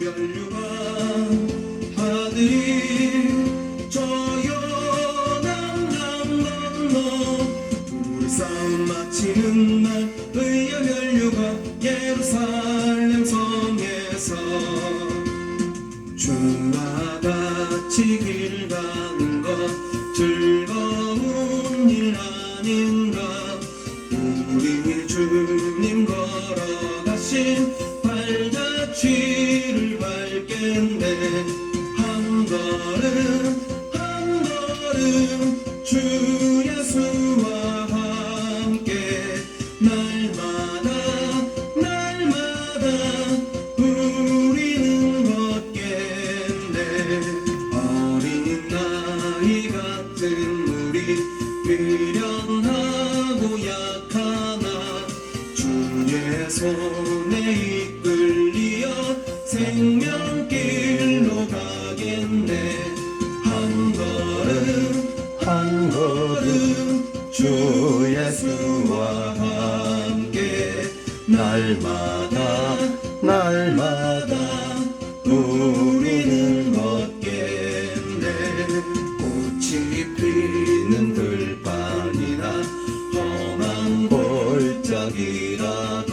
이별류가 하늘이 조용한 남 건너 우리 싸움 마치는 날 의여별류가 예루살렘 성에서 주와 같이 길 가는 것 즐거운 일 아닌가. 우리 주님 걸어가신 발자취를 밟겠네. 한 걸음 한 걸음 주 예수와 함께 날마다 날마다 우리는 걷겠네. 어린 나이 같은 우리 미련하고 약하나 주의 손에 이끌리어 생명길로 가겠네. 한 걸음 한 걸음 주 예수와 함께 날마다 날마다 우리는 걷겠네. 꽃이 피는 들판이나 험한 골짜기라도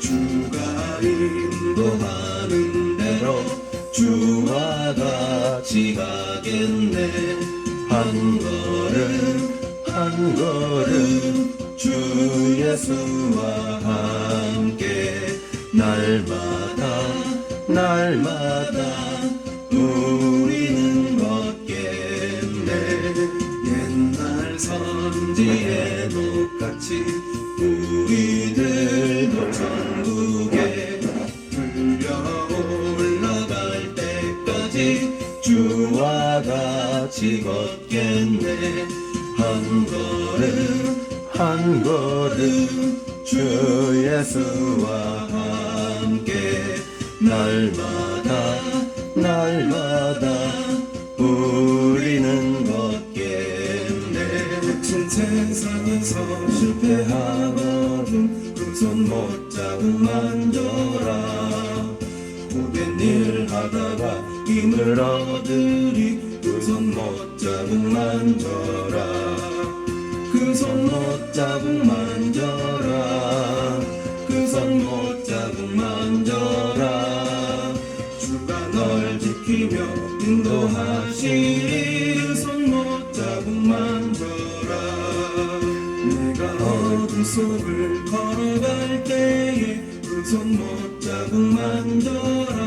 주가 인도하는 대로 주와 같이 가겠네. 한 걸음 한 걸음 주 예수와 함께 날마다 날마다 우리는 걷겠네. 옛날 선지의 녹같이 우리들도 천국에 들려 올라갈 때까지 주와 같이 걷겠네. 한 걸음 한 걸음 주 예수와 함께 날마다 날마다 우리는 걷겠네. 거친 세상에서 실패하거든 그 손 못 잡고 만져라. 고된 일 하다가 힘을 얻으리 그 손 못 잡고 만져라. 그 손 못 잡고 만져라. 그 손 못 잡고 만져라. 주가 널 지키며 인도하시리. 그 손 못 잡고 만져라. 내가 어둠 속을 걸어갈 때에 그 손 못 잡고 만져라.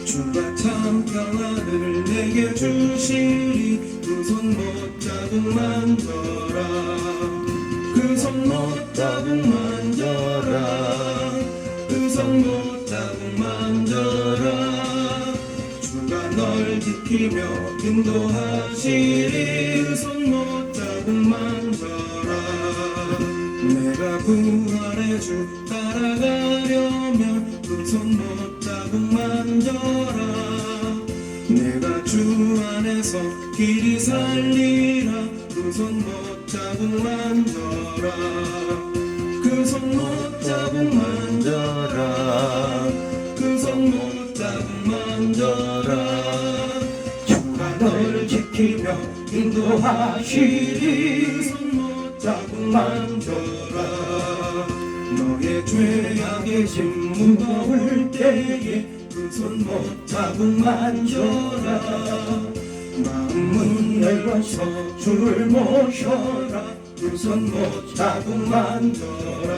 주가 참 평안을 내게 주시리. 그 손 못 잡고 만져라. 그 손 못 잡고 만져라. 그 손 못 잡고 만져라. 주가 널 지키며 인도하시리. 그 손 못 잡고 만져라. 내가 부활의 주 따라가려면 그 손 못 잡고 만져라. 내가 주 안에서 길이 살리라. 그 손 못 잡고 만져라. 그 손 못 잡고 만져라. 그 손 못 잡고 만져라. 주가 널 지키며 인도하시리. 그 손 못 잡고 만져라. 너의 죄악의 짐 무거울 때에 그 손 못 잡고 만져라. 마음은 열어서 주를 모셔라. 그 손 못 잡고 만져라.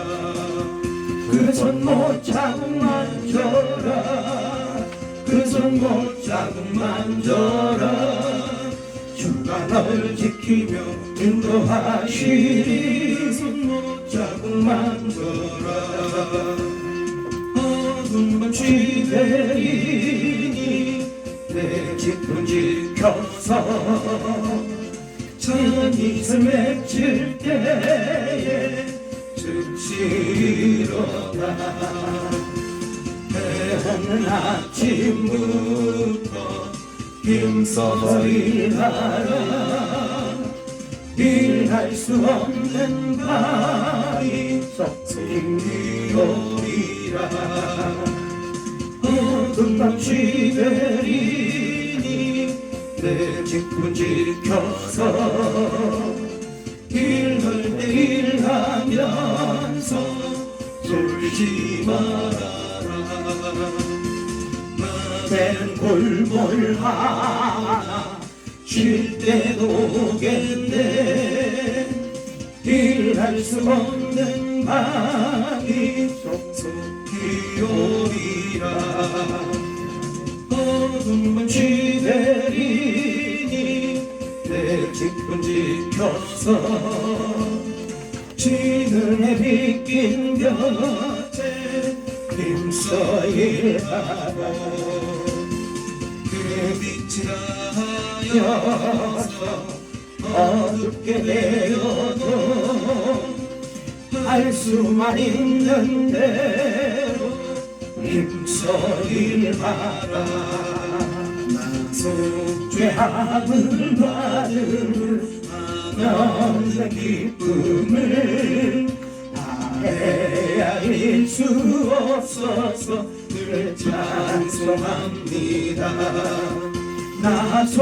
그 손 못 잡고 만져라. 그 손 못 잡고 만져라. 주가 널 지키며 인도하시리. 손 못 잡고 만져라. 어두운 밤 시베리니 내 집은 지켜서 찬이슬 맺힐 때에 즉시 일어나 해 없는 아침부터 힘써서 일하라. 일할 수 없는 바위 썩 힘이 오리라. 밤 시베리니 내 직분 지켜서 일할 때 일하면서 졸지 말아라. 낮에는 골몰 하나 쉴 때도 오겠네. 일할 수 없는 마음이 속속히 오리라. 어두운 밤 시베리니 내 직분 지켜서 지는 해 비낀 곁에 힘써 일하고 그 빛이 하여서 어둡게 되어도 할 수만 있는 대로 힘써 일하라. 나서 죄함을 받으면 내 기쁨을 다해야 일 수 없어서 늘 찬송합니다. 나서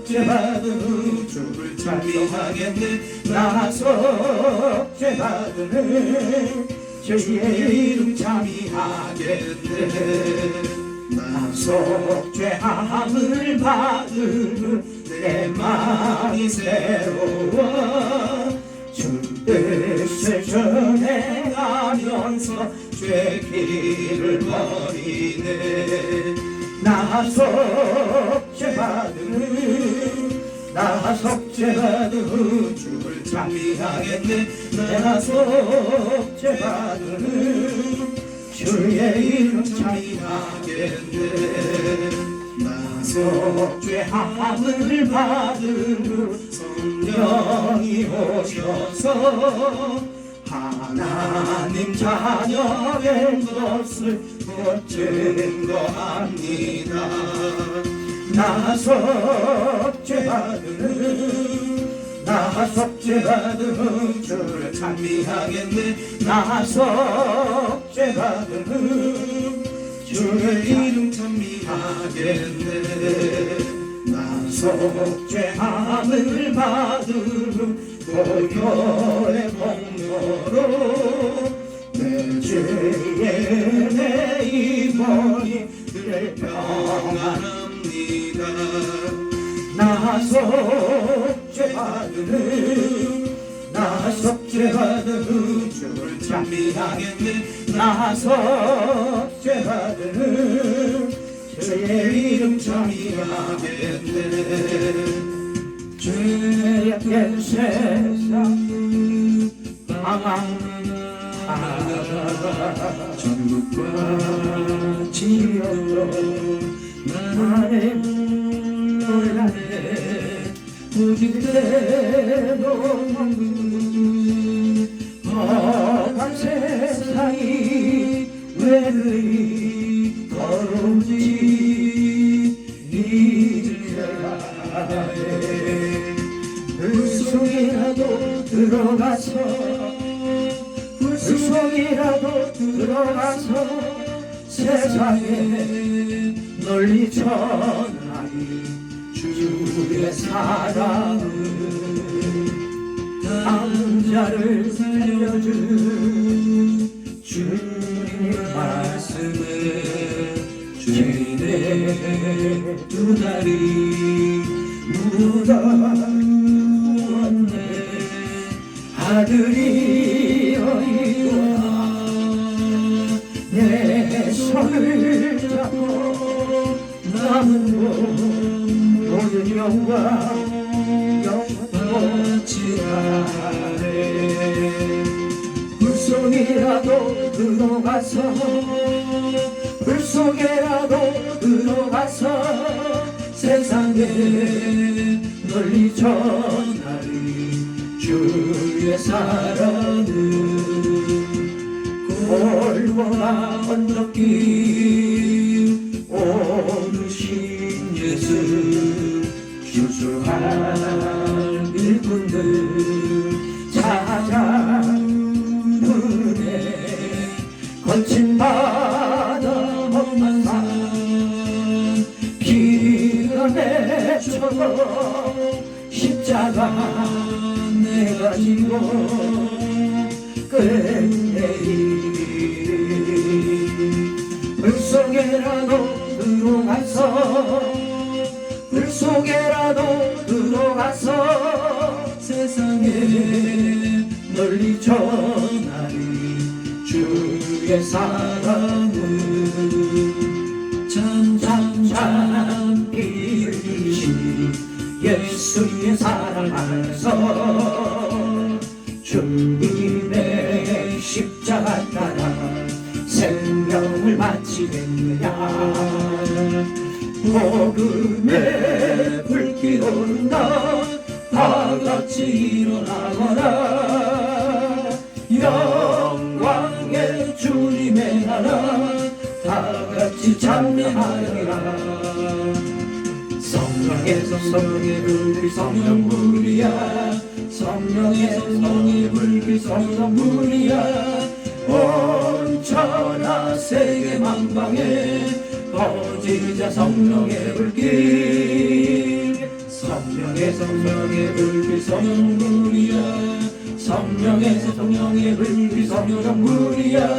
죄받은 주를 찬송하겠네. 나서 죄받은 주의 이름 찬미하겠네. 나서 죄함을 받은 내 마음이 새로워 주 뜻을 전해가면서 죄 길을 버리네. 나서 죄받은 주를 찬미하겠네. 나서 죄받은 주의 이름 찬미하겠네. 나서 죄함을 받은 성령이 오셔서 하나님 자녀의 것을 곧 증거합니다. 나서 죄받은 주를 찬미하겠네. 나서 죄받은 주의 이름 찬미하겠네. 나서 죄함을 받은 고혈의 공로로 내 죄의 내 이번이 늘 평안합니다. 나서 죄받은 주를 찬미하겠네. 나서 죄받은 주의 이름 찬미하겠네. 죄악된 세상 방황하다 전국과 지어도 나의 논란에 부직대도 험한 세상이 왜 더럽지 잊으라 해. 물속이라도 들어가서 세상에 널리 전하리 주의 사랑을. 남자를 살려준 주님 말씀에 죄인의 두 다리 묻어주었네. 아들이 어이구나 내 손을 잡고 남은 모든 영광 영원치하네. 물속이라도 들어가서 세상에 널리 전하리 주의 사랑을. 골고나 언덕길 오르신 예수 주수할 일꾼들 찾아 눈에 거친 바다 험한 산 피가 맺혀도 십자가 내가 지고 끝내리 물속에라도 들어가서 세상에 널리 전하리 주의 사랑을 참참참 빌리시 예수의 사랑 안에서 주님의 십자가 따라 생명을 바치겠느냐 복음의 불길 온다 다같이 일어나거라 영광의 주님의 나라 다같이 찬미하리라 성령의 불길 성령불이야 성령의 불길 성령불이야 온 천하 세계 만방에 퍼지자 성령의 불길 성령의 불길 성령불이야 성령의 불길 성령불이야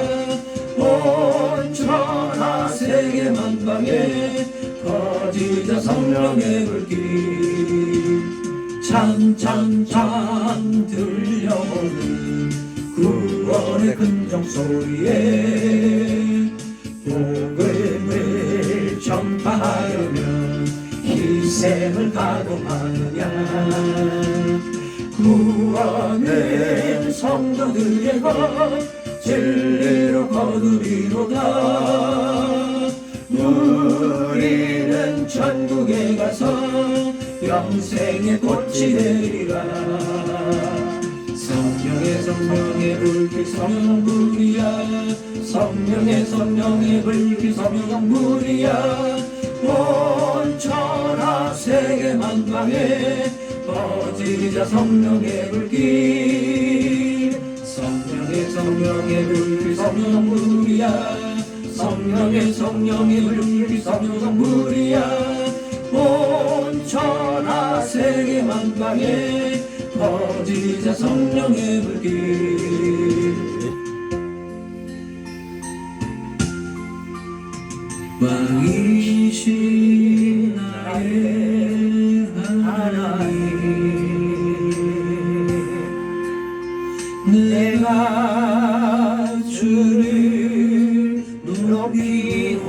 온 천하 세계 만방에 퍼지자 성령의 불길 참참참 들려오는 구원의 근정소리에 복음을 전파하려면 희생을 가동하느냐 구원은 성도들의 것 진리로 거두리로다 우리는 천국에 가서 영생의 꽃이 되리라 성령의 불길 성령불이야 성령의 불길 성령불이야 온 천하 세계 만방에 퍼지자 성령의 불길 성령의 불길 성령불이야 성령의 불길 성령불이야 온 천하 세계 만방에 퍼지자 성령의 불길 왕이신 나의 하나님 내가 주를 높이고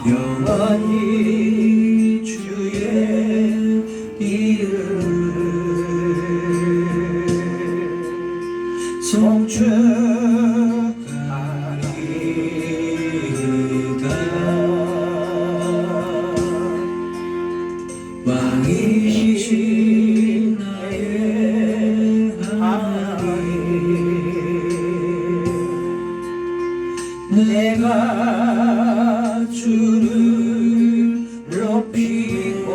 영원히 주의 이름을 송축하리이다 왕이신 나의 하나님 내가 주를 높이고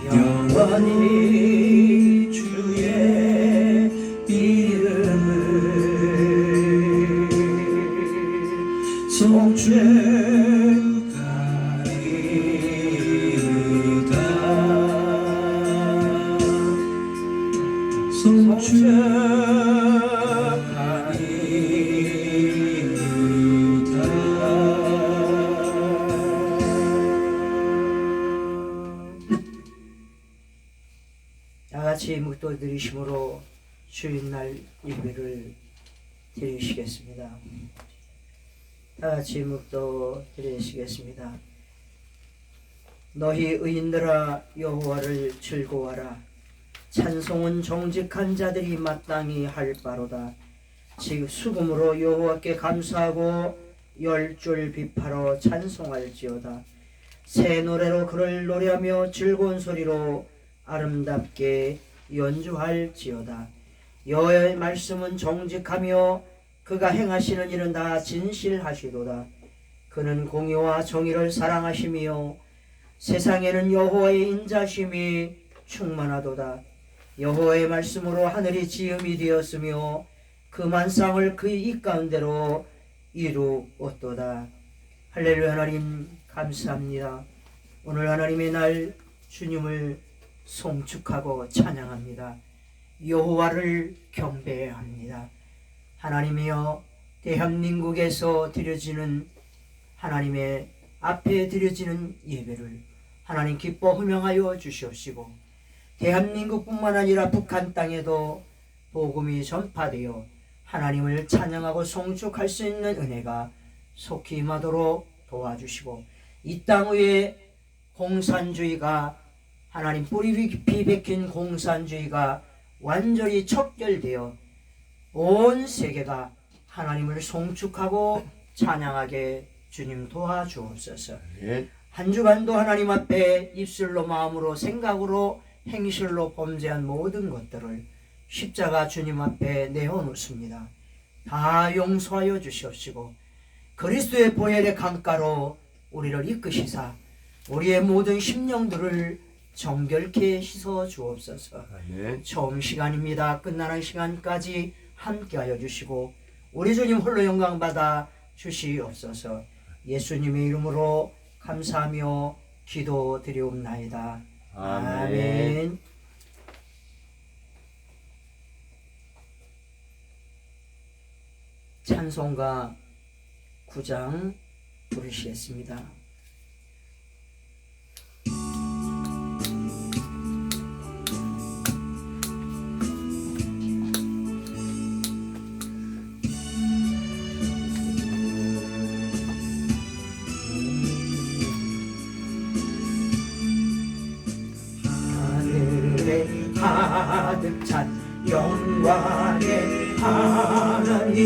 영원히 주의 이름을 다같이 묵도 드리심으로 주일날 예배를 드리시겠습니다. 다같이 묵도 드리시겠습니다. 너희 의인들아 여호와를 즐거워하라. 찬송은 정직한 자들이 마땅히 할 바로다. 즉 수금으로 여호와께 감사하고 열줄 비파로 찬송할지어다. 새 노래로 그를 노래하며 즐거운 소리로 아름답게 연주할지어다. 여호와의 말씀은 정직하며 그가 행하시는 일은 다 진실하시도다. 그는 공의와 정의를 사랑하시며 세상에는 여호와의 인자심이 충만하도다. 여호와의 말씀으로 하늘이 지음이 되었으며 그 만상을 그의 이 가운데로 이루었도다. 할렐루야. 하나님 감사합니다. 오늘 하나님의 날 주님을 송축하고 찬양합니다. 여호와를 경배합니다. 하나님이여, 대한민국에서 드려지는 하나님의 앞에 드려지는 예배를 하나님 기뻐 흠양하여 주시옵시고, 대한민국뿐만 아니라 북한 땅에도 복음이 전파되어 하나님을 찬양하고 송축할 수 있는 은혜가 속히 임하도록 도와주시고, 이 땅 위에 공산주의가, 하나님 뿌리 깊이 박힌 공산주의가 완전히 척결되어 온 세계가 하나님을 송축하고 찬양하게 주님 도와주옵소서. 한 주간도 하나님 앞에 입술로, 마음으로, 생각으로, 행실로 범죄한 모든 것들을 십자가 주님 앞에 내어놓습니다. 다 용서하여 주시옵시고, 그리스도의 보혈의 강가로 우리를 이끄시사 우리의 모든 심령들을 정결케 씻어 주옵소서. 처음 시간입니다. 끝나는 시간까지 함께하여 주시고 우리 주님 홀로 영광 받아 주시옵소서. 예수님의 이름으로 감사하며 기도드리옵나이다. 아멘. 찬송가 9장 부르시겠습니다. 하늘에 가득 찬 영광의 하나님,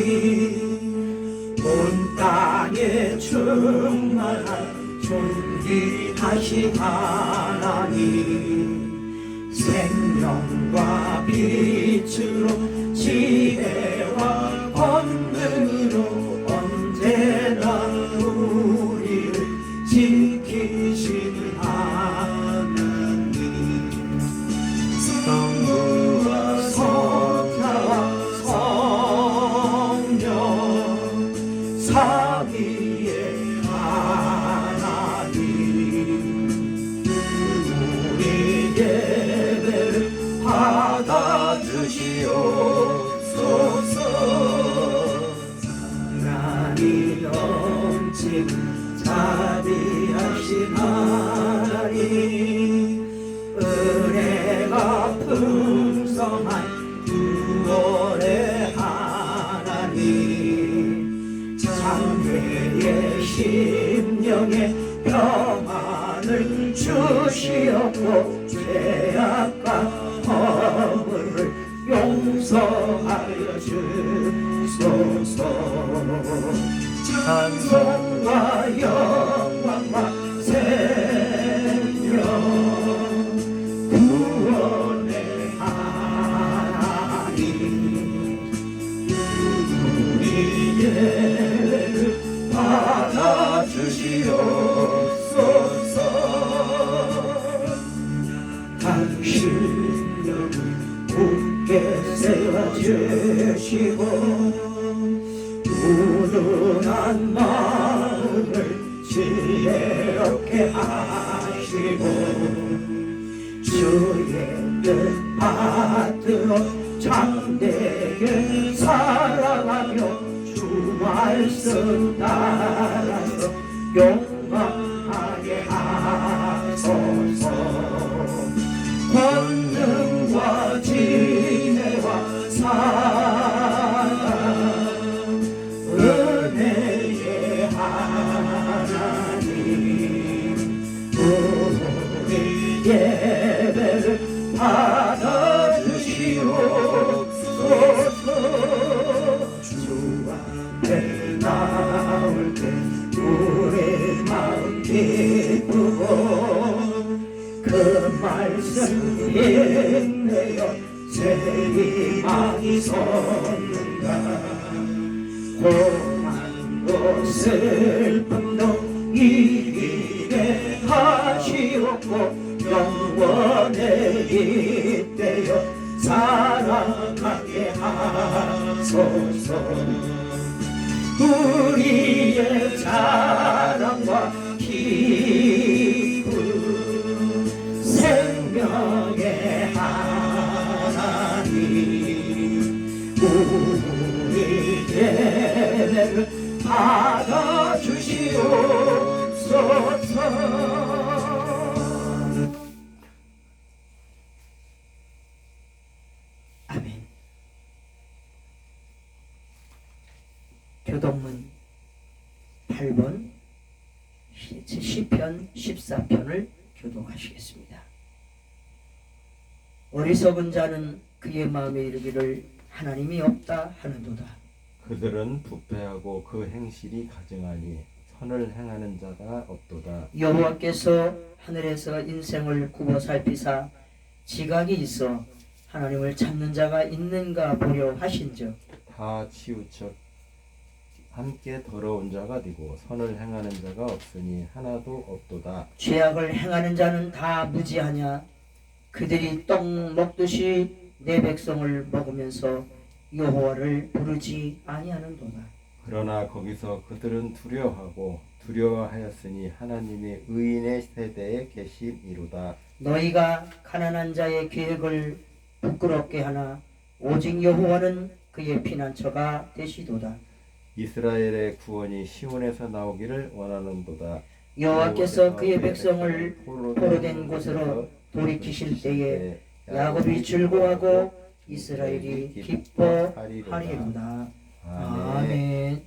온 땅에 충만한 존귀하신 하나님, 생명과 빛으로 지혜와 권능으로 언제나 우리를 지키시는 하나님, 성부와 성자와 성령 삼위의 하나님, 우리 예배를 받아주시옵소서. 사랑이 넘치는 자비하신 하나님, 은혜가 풍성한 6월의 하나님, 장래의 심령의 평안을 주시옵고 죄악과 허물을 용서하여 주소서. 찬송과 영광과 생명 구원의 하나님, 우리 예배를 받아주시옵소서. 당신을 굳게 세워주시고 우둔한 마음을 지혜롭게 하시고, 주의 뜻 받들어 참되게 살아가며 주 말씀 따라서 용감하게 하소서. 권능과 지혜와 사랑, 은혜의 하나님, 우리 예배를 받아주시옵소서. 주 앞에 나올 때 우리 마음 기쁘고 그 말씀 인내여 세리망이 솟는다. 고난도 슬픔도 이기게 하시옵고 영원에 잇대어 살아가게 하소서. 우리의 자랑과 기쁨 생명의 하나님, 우리 예배를 받아주시옵소서. 아멘. 교동문 8번 시편 14편을 교동하시겠습니다. 어리석은 자는 그의 마음에 이르기를 하나님이 없다 하는도다. 그들은 부패하고 그 행실이 가증하니 선을 행하는 자가 없도다. 여호와께서 하늘에서 인생을 굽어 살피사 지각이 있어 하나님을 찾는 자가 있는가 보려 하신즉 다 치우쳐 함께 더러운 자가 되고 선을 행하는 자가 없으니 하나도 없도다. 죄악을 행하는 자는 다 무지하냐. 그들이 떡 먹듯이 내 백성을 먹으면서 여호와를 부르지 아니하는도다. 그러나 거기서 그들은 두려워하였으니 하나님의 의인의 세대에 계심이로다. 너희가 가난한 자의 계획을 부끄럽게 하나 오직 여호와는 그의 피난처가 되시도다. 이스라엘의 구원이 시온에서 나오기를 원하는도다. 여호와께서 그의 백성을 포로된 곳으로 돌이키실 때에 야곱이 즐거워하고 이스라엘이 기뻐하리로다. 아멘.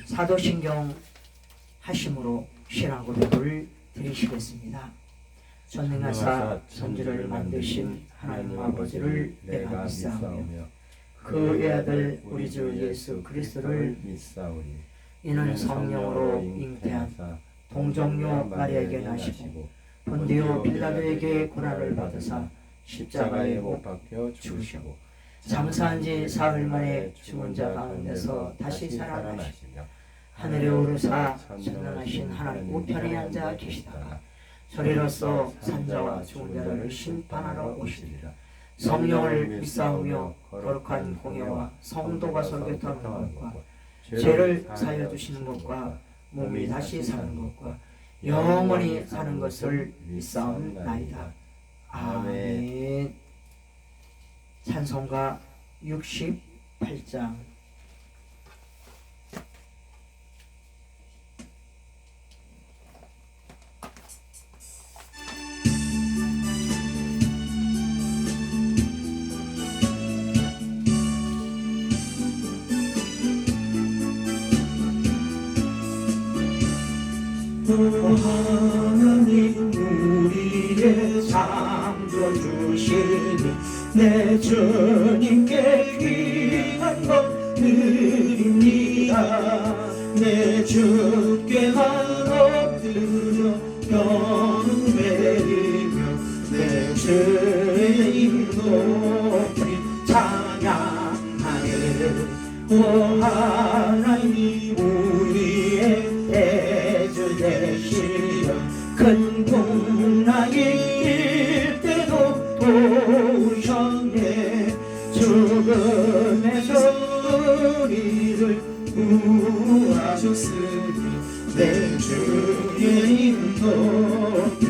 사도신경 하심으로 신앙 고백을 드리시겠습니다. 전능하사 천지를 만드신 하나님 아버지를 내가 믿사오며 그 외아들 우리 주 예수 그리스도를 믿사오니 이는 성령으로 잉태하사 동정녀 마리아에게 나시고 본디오 빌라도에게 고난을 받으사 십자가에 못 박혀 죽으시고 장사한 지 사흘 만에 죽은 자 가운데서 다시 살아나시며 하늘에 오르사 전능하신 하나님 우편에 앉아 계시다가 저리로서 산자와 죽은 자를 심판하러 오시리라. 성령을 믿사오며 거룩한 공예와 성도가 설교하는 것과 죄를 사하여 주시는 것과 몸이 다시 사는 것과 영원히 사는 것을 믿사옵나이다. 아멘. 찬송가 68장. 하나님 우리의 창조주시니 내 주님께 귀한 것 드립니다. 내 주께만 엎드려 경배드리며 내 주의 이름 높이 찬양하네. 오 하나님 우리의 대주 되시며 큰 풍랑일 때도 도우셨네. 죽음에서 우리를 구하셨으니 내 주의 이름 높이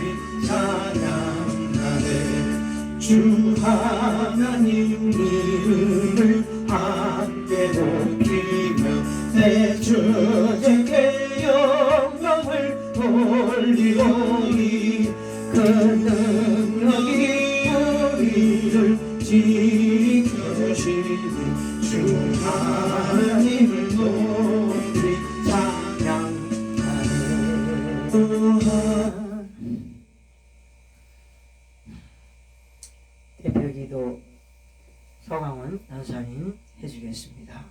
찬양하네. 주 하나님 이름을 함께 높이며 내 주제께 영광을 돌리오니 그 능력이 우리를 지켜주시니 주 하나님을 높이 찬양하네. 대표기도 서강원 연사님 해주겠습니다.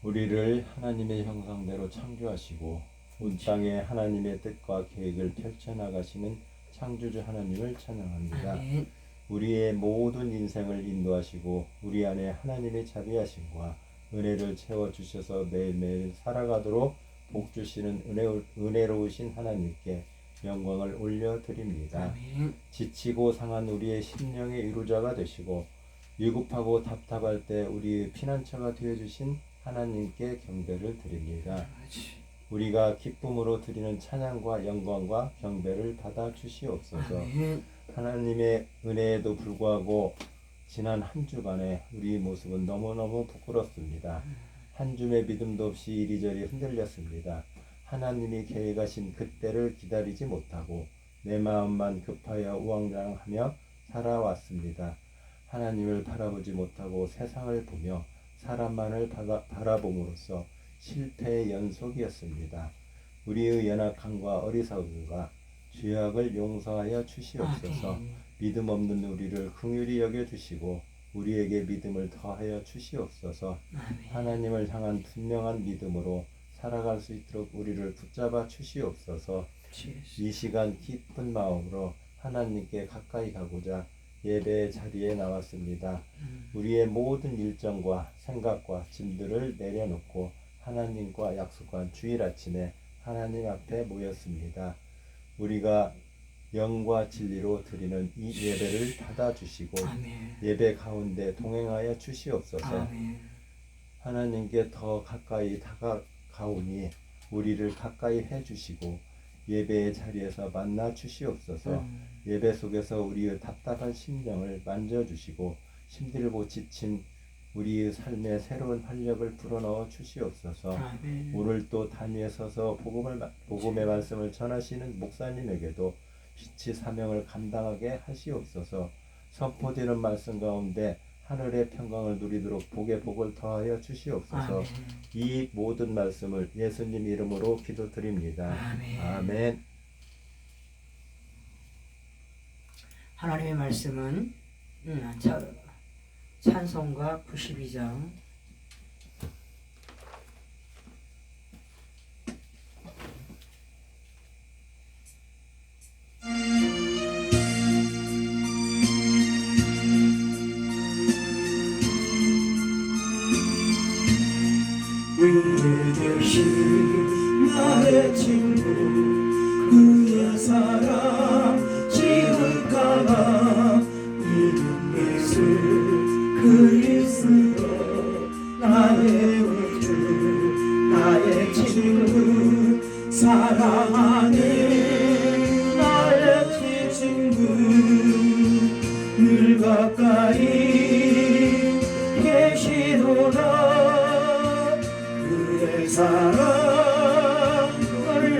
우리를 하나님의 형상대로 창조하시고 온 땅에 하나님의 뜻과 계획을 펼쳐나가시는 창조주 하나님을 찬양합니다. 아멘. 우리의 모든 인생을 인도하시고 우리 안에 하나님의 자비하심과 은혜를 채워주셔서 매일매일 살아가도록 복 주시는 은혜로우신 하나님께 영광을 올려드립니다. 아멘. 지치고 상한 우리의 심령의 위로자가 되시고 위급하고 답답할 때 우리의 피난처가 되어주신 하나님께 경배를 드립니다. 우리가 기쁨으로 드리는 찬양과 영광과 경배를 받아 주시옵소서. 아멘. 하나님의 은혜에도 불구하고 지난 한 주간의 우리 모습은 너무너무 부끄럽습니다. 한 줌의 믿음도 없이 이리저리 흔들렸습니다. 하나님이 계획하신 그때를 기다리지 못하고 내 마음만 급하여 우왕좌왕하며 살아왔습니다. 하나님을 바라보지 못하고 세상을 보며 사람만을 바라봄으로써 실패의 연속이었습니다. 우리의 연약함과 어리석음과 죄악을 용서하여 주시옵소서. 아멘. 믿음 없는 우리를 긍휼히 여겨주시고 우리에게 믿음을 더하여 주시옵소서. 아멘. 하나님을 향한 분명한 믿음으로 살아갈 수 있도록 우리를 붙잡아 주시옵소서. 이 시간 기쁜 마음으로 하나님께 가까이 가고자 예배의 자리에 나왔습니다. 우리의 모든 일정과 생각과 짐들을 내려놓고 하나님과 약속한 주일 아침에 하나님 앞에 모였습니다. 우리가 영과 진리로 드리는 이 예배를 받아주시고 아멘. 예배 가운데 동행하여 주시옵소서. 아멘. 하나님께 더 가까이 다가가오니 우리를 가까이 해주시고 예배의 자리에서 만나 주시옵소서. 예배 속에서 우리의 답답한 심령을 만져주시고 힘들고 지친 우리의 삶에 새로운 활력을 불어넣어 주시옵소서. 아멘. 오늘 또 단위에 서서 복음의 말씀을 전하시는 목사님에게도 빛의 사명을 감당하게 하시옵소서. 선포되는 말씀 가운데 하늘의 평강을 누리도록 복에 복을 더하여 주시옵소서. 아멘. 이 모든 말씀을 예수님 이름으로 기도드립니다. 아멘. 아멘. 하나님의 말씀은 찬송가 92장 위에 계신 나의 친구 그의 사랑 지을까봐 이름 예수 그리스도 나의 구주 나의 친구 사랑하는 나의 친구 늘 가까이 계시도다 그의 사랑을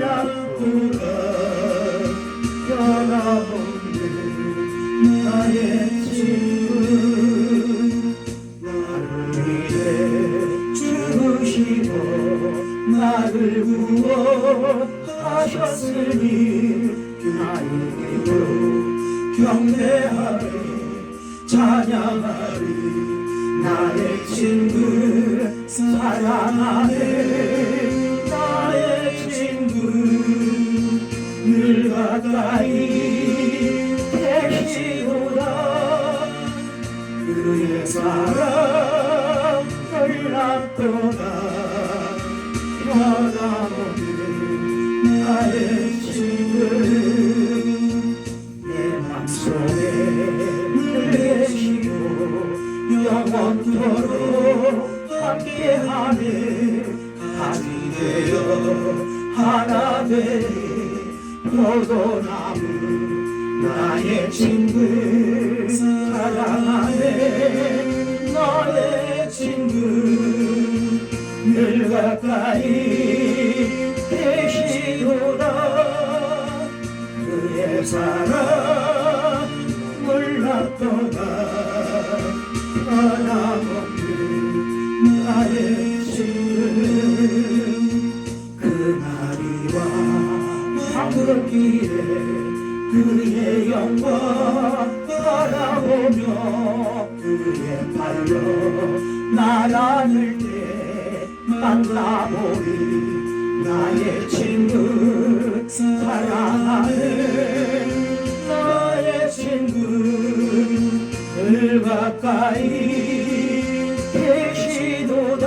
안고가 변함없는 나의 친구 나를 위해 죽으시고 나를 구원하셨으니 나에게도 경배하리 찬양하리 나의 친구 사랑하네 나의 친구 늘 가까이 계시도다 그의 사랑을 납도다 변함없는 나의 친구 내 맘속에 늘 계시고 영원토록 함께하네 하나 되어 하나 되리 포도나무 나의 친구 사랑하네 너의 친구 늘 가까이 계시도다 그의 사랑을 납도다 변함없는 나의 친구 그날이와 황금길에 그의 영광 바라보며 그의 발로 날아들 때 만나보리 나의 친구 사랑하는 나의 친구 늘 가까이 계시도다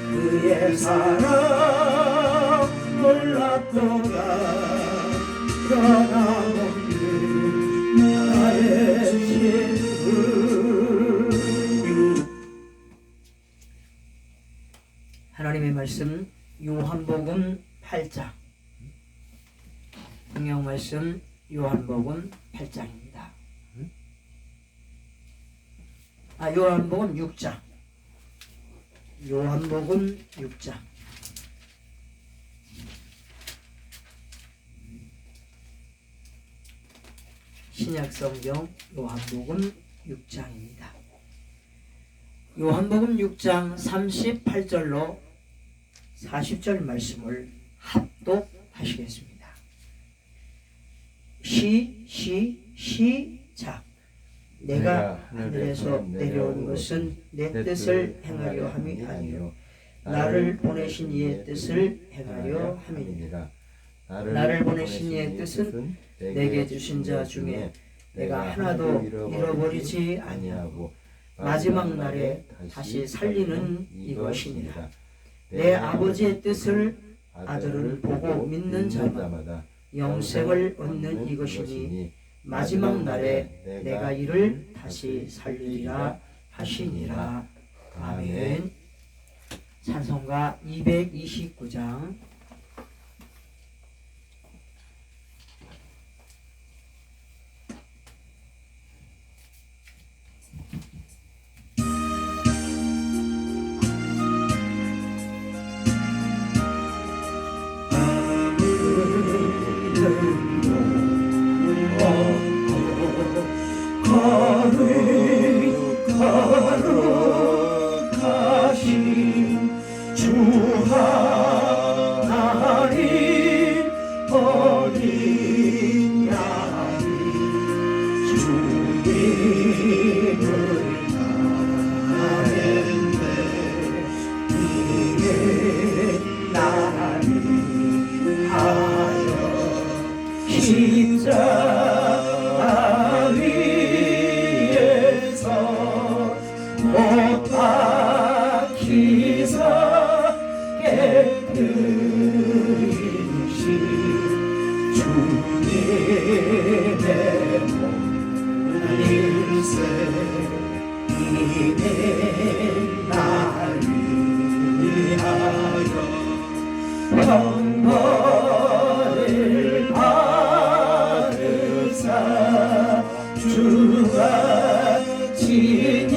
그의 사랑 몰랐도다 말씀 요한복음 8장. 성경 말씀 요한복음 8장입니다. 요한복음 6장. 요한복음 6장. 신약성경 요한복음 6장입니다. 요한복음 6장 38절로 40절 말씀을 합독하시겠습니다. 시작. 내가 하늘에서 내려온 것은 내 뜻을 행하려 함이 아니요 나를 보내신 이의 뜻을 행하려 함이니라. 나를 보내신 이의 뜻은 내게 주신 자 중에 내가 하나도 잃어버리지 아니하고 마지막 날에 다시 살리는 이것이니라. 내 아버지의 뜻을 아들은 보고 믿는 자마다 영생을 얻는 이것이니 마지막 날에 내가 이를 다시 살리리라 하시니라. 아멘. 찬송가 229장. 거룩하신 주 하나님 어린 양이 주님을 따르네. 이게 나를 위하여 십자가 위에서 못 박히사 깨뜨리신 주님의 몸 일세 이내 나를 위하여 형벌을 받으사 주가 진이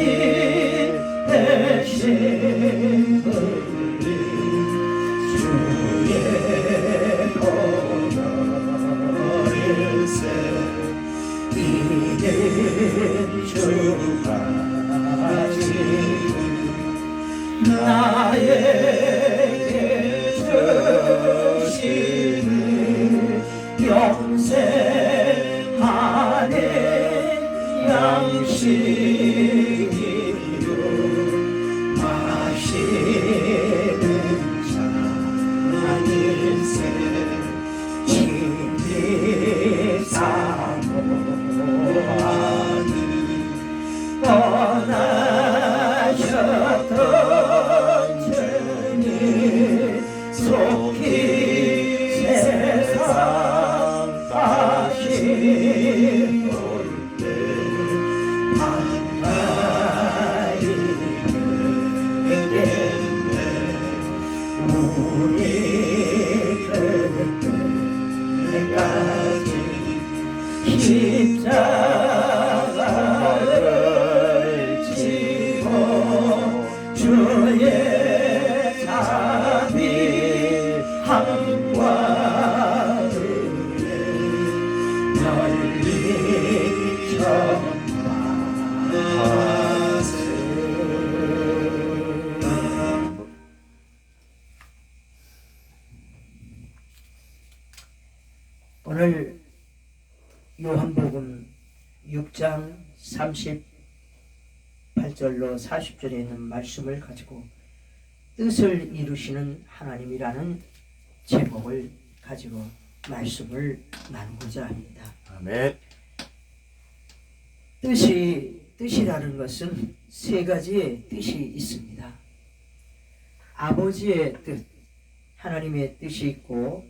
대신 흘린 주의 보혈일세 이는 주가 지금 나에게 주시는 영생 안에 양식이요 마시는 잔일세 진리 사모하는 떠나셨던 주님 속히 세상 다시 올때 반가이 그랬네. 우리 그때까지 십자가를 지고 주의 자비 함과 은혜 널리 전하세. 오늘 요한복음 6장 38절로 40절에 있는 말씀을 가지고 뜻을 이루시는 하나님이라는 제목을 가지고 말씀을 나누고자 합니다. 아멘. 뜻이라는 것은 세 가지의 뜻이 있습니다. 아버지의 뜻, 하나님의 뜻이 있고,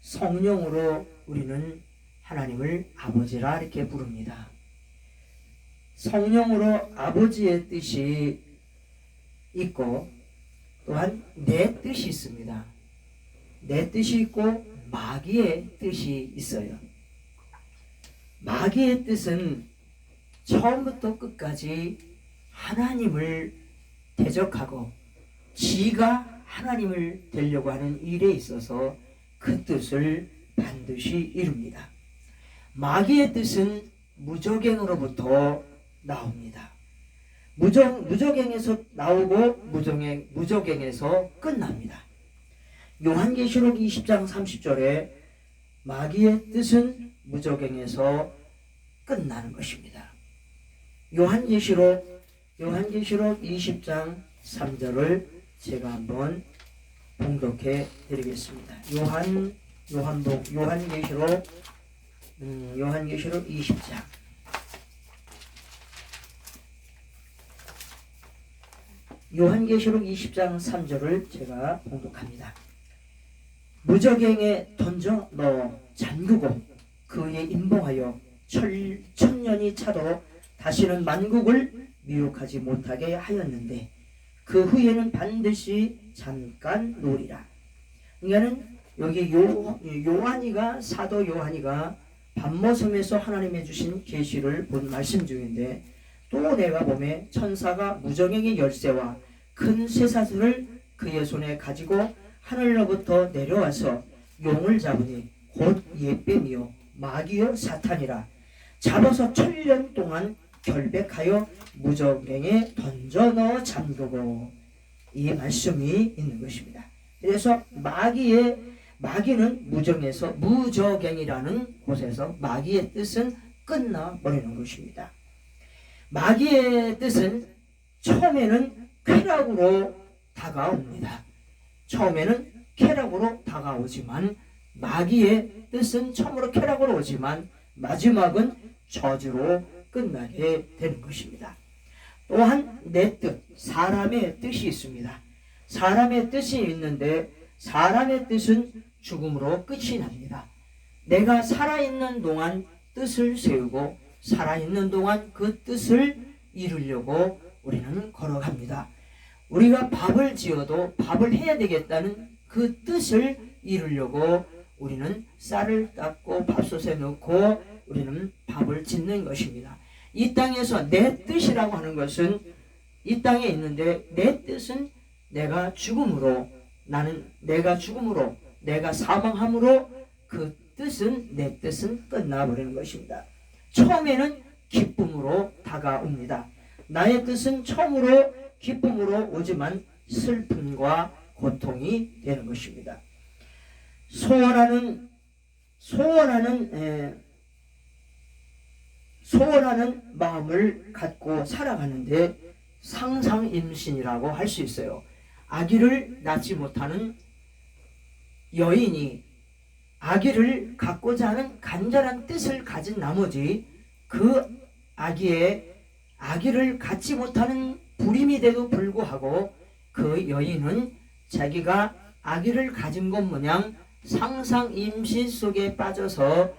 성령으로 우리는 하나님을 아버지라 이렇게 부릅니다. 성령으로 아버지의 뜻이 있고, 또한 내 뜻이 있습니다. 내 뜻이 있고 마귀의 뜻이 있어요. 마귀의 뜻은 처음부터 끝까지 하나님을 대적하고 지가 하나님을 되려고 하는 일에 있어서 그 뜻을 반드시 이룹니다. 마귀의 뜻은 무저갱으로부터 나옵니다. 무저갱에서 나오고 무저갱에서 끝납니다. 요한계시록 20장 30절에 마귀의 뜻은 무저갱에서 끝나는 것입니다. 요한계시록 20장 3절을 제가 한번 봉독해 드리겠습니다. 요한계시록 20장 요한계시록 20장 3절을 제가 봉독합니다. 무저갱에 던져 넣어 잠그고 그에 임봉하여 천년이 차도록 다시는 만국을 미혹하지 못하게 하였는데 그 후에는 반드시 잠깐 노리라. 그러니까는 여기 사도 요한이가 밤모섬에서 하나님의 주신 계시를 본 말씀 중인데, 또 내가 보매 천사가 무저갱의 열쇠와 큰 쇠사슬을 그의 손에 가지고 하늘로부터 내려와서 용을 잡으니 곧 옛뱀이요 마귀요 사탄이라. 잡아서 1000년 동안 결백하여 무저갱에 던져 넣어 잠그고, 이 말씀이 있는 것입니다. 그래서 마귀는 무저갱이라는 곳에서 마귀의 뜻은 끝나버리는 것입니다. 마귀의 뜻은 처음에는 쾌락으로 다가옵니다. 처음에는 쾌락으로 다가오지만, 마귀의 뜻은 처음으로 쾌락으로 오지만 마지막은 저주로 끝나게 되는 것입니다. 또한 내 뜻, 사람의 뜻이 있습니다. 사람의 뜻이 있는데 사람의 뜻은 죽음으로 끝이 납니다. 내가 살아있는 동안 뜻을 세우고 살아있는 동안 그 뜻을 이루려고 우리는 걸어갑니다. 우리가 밥을 지어도 밥을 해야 되겠다는 그 뜻을 이루려고 우리는 쌀을 닦고 밥솥에 넣고 우리는 밥을 짓는 것입니다. 이 땅에서 내 뜻이라고 하는 것은 이 땅에 있는데, 내 뜻은 내가 죽음으로 내가 사망함으로 그 뜻은, 내 뜻은 끝나버리는 것입니다. 처음에는 기쁨으로 다가옵니다. 나의 뜻은 처음으로 기쁨으로 오지만 슬픔과 고통이 되는 것입니다. 소원하는 마음을 갖고 살아가는데 상상임신이라고 할 수 있어요. 아기를 낳지 못하는 여인이 아기를 갖고자 하는 간절한 뜻을 가진 나머지 그 아기를 갖지 못하는 불임이 돼도 불구하고 그 여인은 자기가 아기를 가진 것 마냥 상상임신 속에 빠져서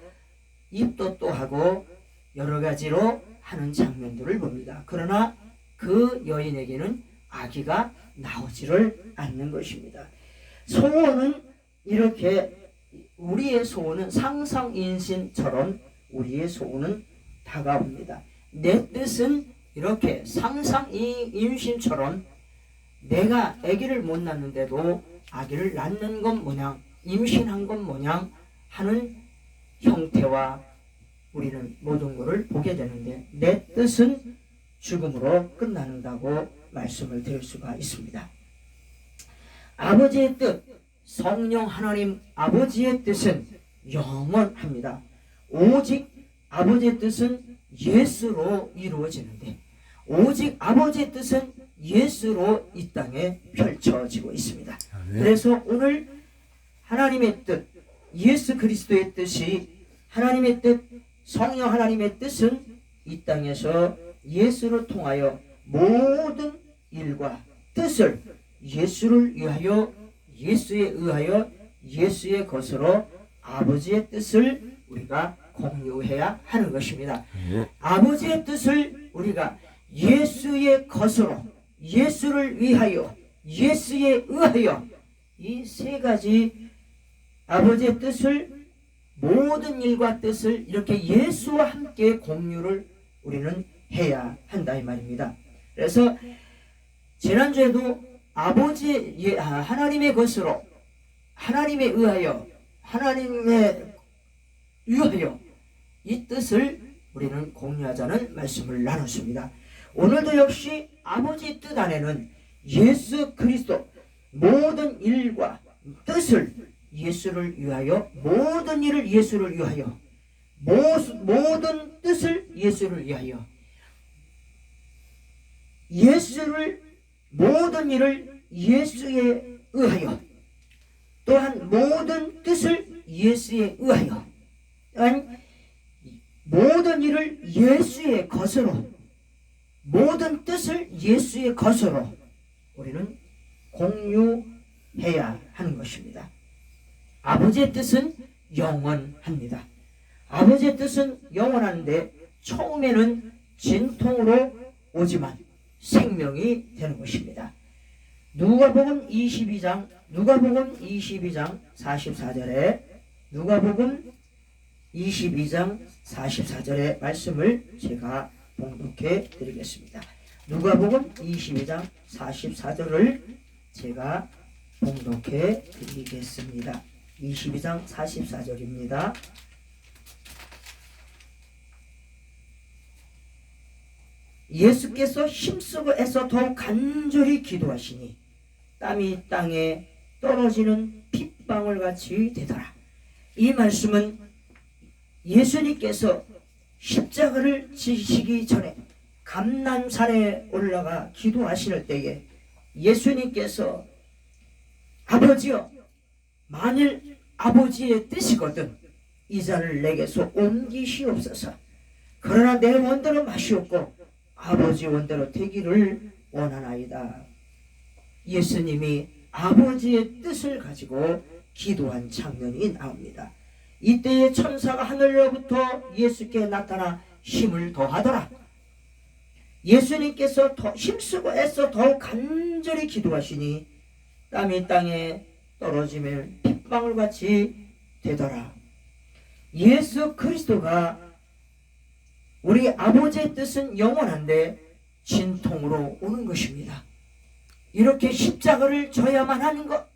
입덧도 하고 여러 가지로 하는 장면들을 봅니다. 그러나 그 여인에게는 아기가 나오지를 않는 것입니다. 소원은 이렇게, 우리의 소원은 상상임신처럼 우리의 소원은 다가옵니다. 내 뜻은 이렇게 상상임신처럼 내가 아기를 못 낳는데도 아기를 낳는 것 모양, 임신한 것 모양 하는 형태와 우리는 모든 것을 보게 되는데, 내 뜻은 죽음으로 끝난다고 말씀을 드릴 수가 있습니다. 아버지의 뜻, 성령 하나님 아버지의 뜻은 영원합니다. 오직 아버지의 뜻은 예수로 이루어지는데, 오직 아버지의 뜻은 예수로 이 땅에 펼쳐지고 있습니다. 그래서 오늘 하나님의 뜻, 예수 그리스도의 뜻이, 하나님의 뜻, 성령 하나님의 뜻은 이 땅에서 예수를 통하여 모든 일과 뜻을 예수를 위하여, 예수에 의하여, 예수의 것으로 아버지의 뜻을 우리가 공유해야 하는 것입니다. 아버지의 뜻을 우리가 예수의 것으로, 예수를 위하여, 예수에 의하여 이 세 가지 아버지의 뜻을 모든 일과 뜻을 이렇게 예수와 함께 공유를 우리는 해야 한다 이 말입니다. 그래서 지난주에도 하나님의 것으로 하나님에 의하여 이 뜻을 우리는 공유하자는 말씀을 나눴습니다. 오늘도 역시 아버지의 뜻 안에는 예수 그리스도 모든 일과 뜻을 예수를 위하여 모든 일을 예수를 위하여 모든 뜻을 예수를 위하여 예수를 모든 일을 예수에 의하여 또한 모든 뜻을 예수에 의하여 또한 모든 일을 예수의 것으로 모든 뜻을 예수의 것으로 우리는 공유해야 하는 것입니다. 아버지의 뜻은 영원합니다. 아버지의 뜻은 영원한데 처음에는 진통으로 오지만 생명이 되는 것입니다. 누가복음 22장 44절에 누가복음 22장 44절의 말씀을 제가 봉독해 드리겠습니다. 누가복음 22장 44절을 제가 봉독해 드리겠습니다. 22장 44절입니다. 예수께서 힘쓰고 애써 더욱 간절히 기도하시니 땀이 땅에 떨어지는 핏방울같이 되더라. 이 말씀은 예수님께서 십자가를 지시기 전에 감난산에 올라가 기도하실 때에 예수님께서 아버지여 만일 아버지의 뜻이거든 이 잔을 내게서 옮기시옵소서. 그러나 내 원대로 마시옵고 아버지 원대로 되기를 원하나이다. 예수님이 아버지의 뜻을 가지고 기도한 장면이 나옵니다. 이때에 천사가 하늘로부터 예수께 나타나 힘을 더하더라. 예수님께서 더 힘쓰고 애써 더욱 간절히 기도하시니 땀이 땅에 떨어지면 핏방울같이 되더라. 예수 그리스도가 우리 아버지의 뜻은 영원한데 진통으로 오는 것입니다. 이렇게 십자가를 져야만 하는 것,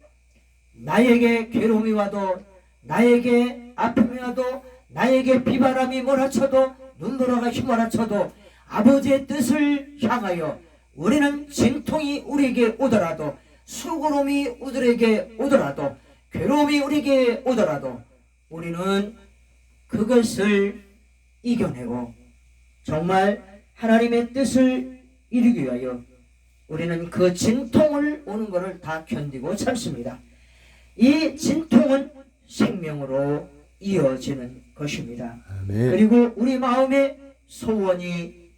나에게 괴로움이 와도 나에게 아픔이 와도 나에게 비바람이 몰아쳐도 눈보라가 휘몰아쳐도 아버지의 뜻을 향하여 우리는 진통이 우리에게 오더라도 수고로움이 우리에게 오더라도 괴로움이 우리에게 오더라도 우리는 그것을 이겨내고 정말 하나님의 뜻을 이루기 위하여 우리는 그 진통을 오는 것을 다 견디고 참습니다. 이 진통은 생명으로 이어지는 것입니다. 아멘. 그리고 우리 마음에 소원이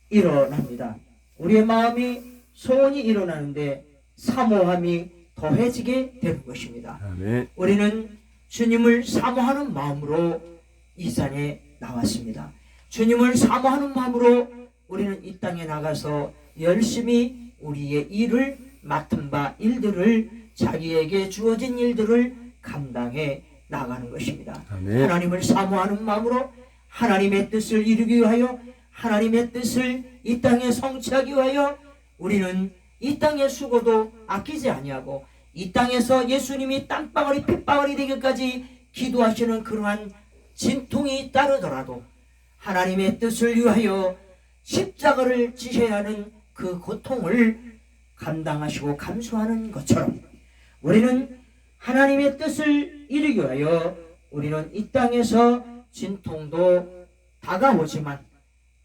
일어납니다. 우리의 마음이 소원이 일어나는데 사모함이 더해지게 되는 것입니다. 아멘. 우리는 주님을 사모하는 마음으로 이 산에 나왔습니다. 주님을 사모하는 마음으로 우리는 이 땅에 나가서 열심히 우리의 일을 맡은 바 일들을 자기에게 주어진 일들을 감당해 나가는 것입니다. 아멘. 하나님을 사모하는 마음으로 하나님의 뜻을 이루기 위하여 하나님의 뜻을 이 땅에 성취하기 위하여 우리는 이 땅의 수고도 아끼지 아니하고 이 땅에서 예수님이 땀방울이 핏방울이 되기까지 기도하시는 그러한 진통이 따르더라도 하나님의 뜻을 위하여 십자가를 지셔야 하는 그 고통을 감당하시고 감수하는 것처럼 우리는 하나님의 뜻을 이루기 위하여 우리는 이 땅에서 진통도 다가오지만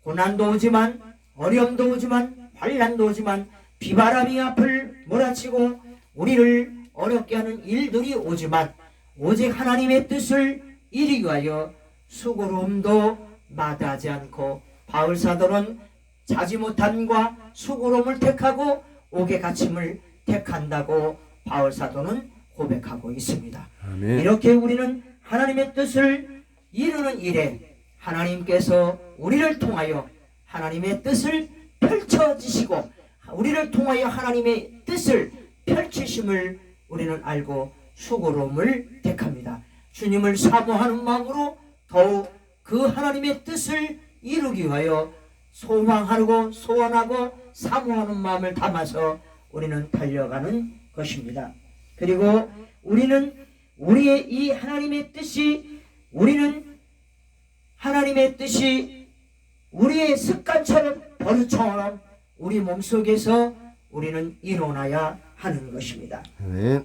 고난도 오지만 어려움도 오지만 환난도 오지만 비바람이 앞을 몰아치고 우리를 어렵게 하는 일들이 오지만 오직 하나님의 뜻을 이루기 위하여 수고로움도 마다하지 않고 바울사도는 자지 못함과 수고로움을 택하고 옥에 갇힘을 택한다고 바울사도는 고백하고 있습니다. 아멘. 이렇게 우리는 하나님의 뜻을 이루는 일에 하나님께서 우리를 통하여 하나님의 뜻을 펼쳐지시고 우리를 통하여 하나님의 뜻을 펼치심을 우리는 알고 수고로움을 택합니다. 주님을 사모하는 마음으로 더욱 그 하나님의 뜻을 이루기 위하여 소망하고 소원하고 사모하는 마음을 담아서 우리는 달려가는 것입니다. 그리고 우리는 우리의 이 하나님의 뜻이 우리의 습관처럼 버릇처럼 우리 몸속에서 우리는 일어나야 하는 것입니다. 아멘.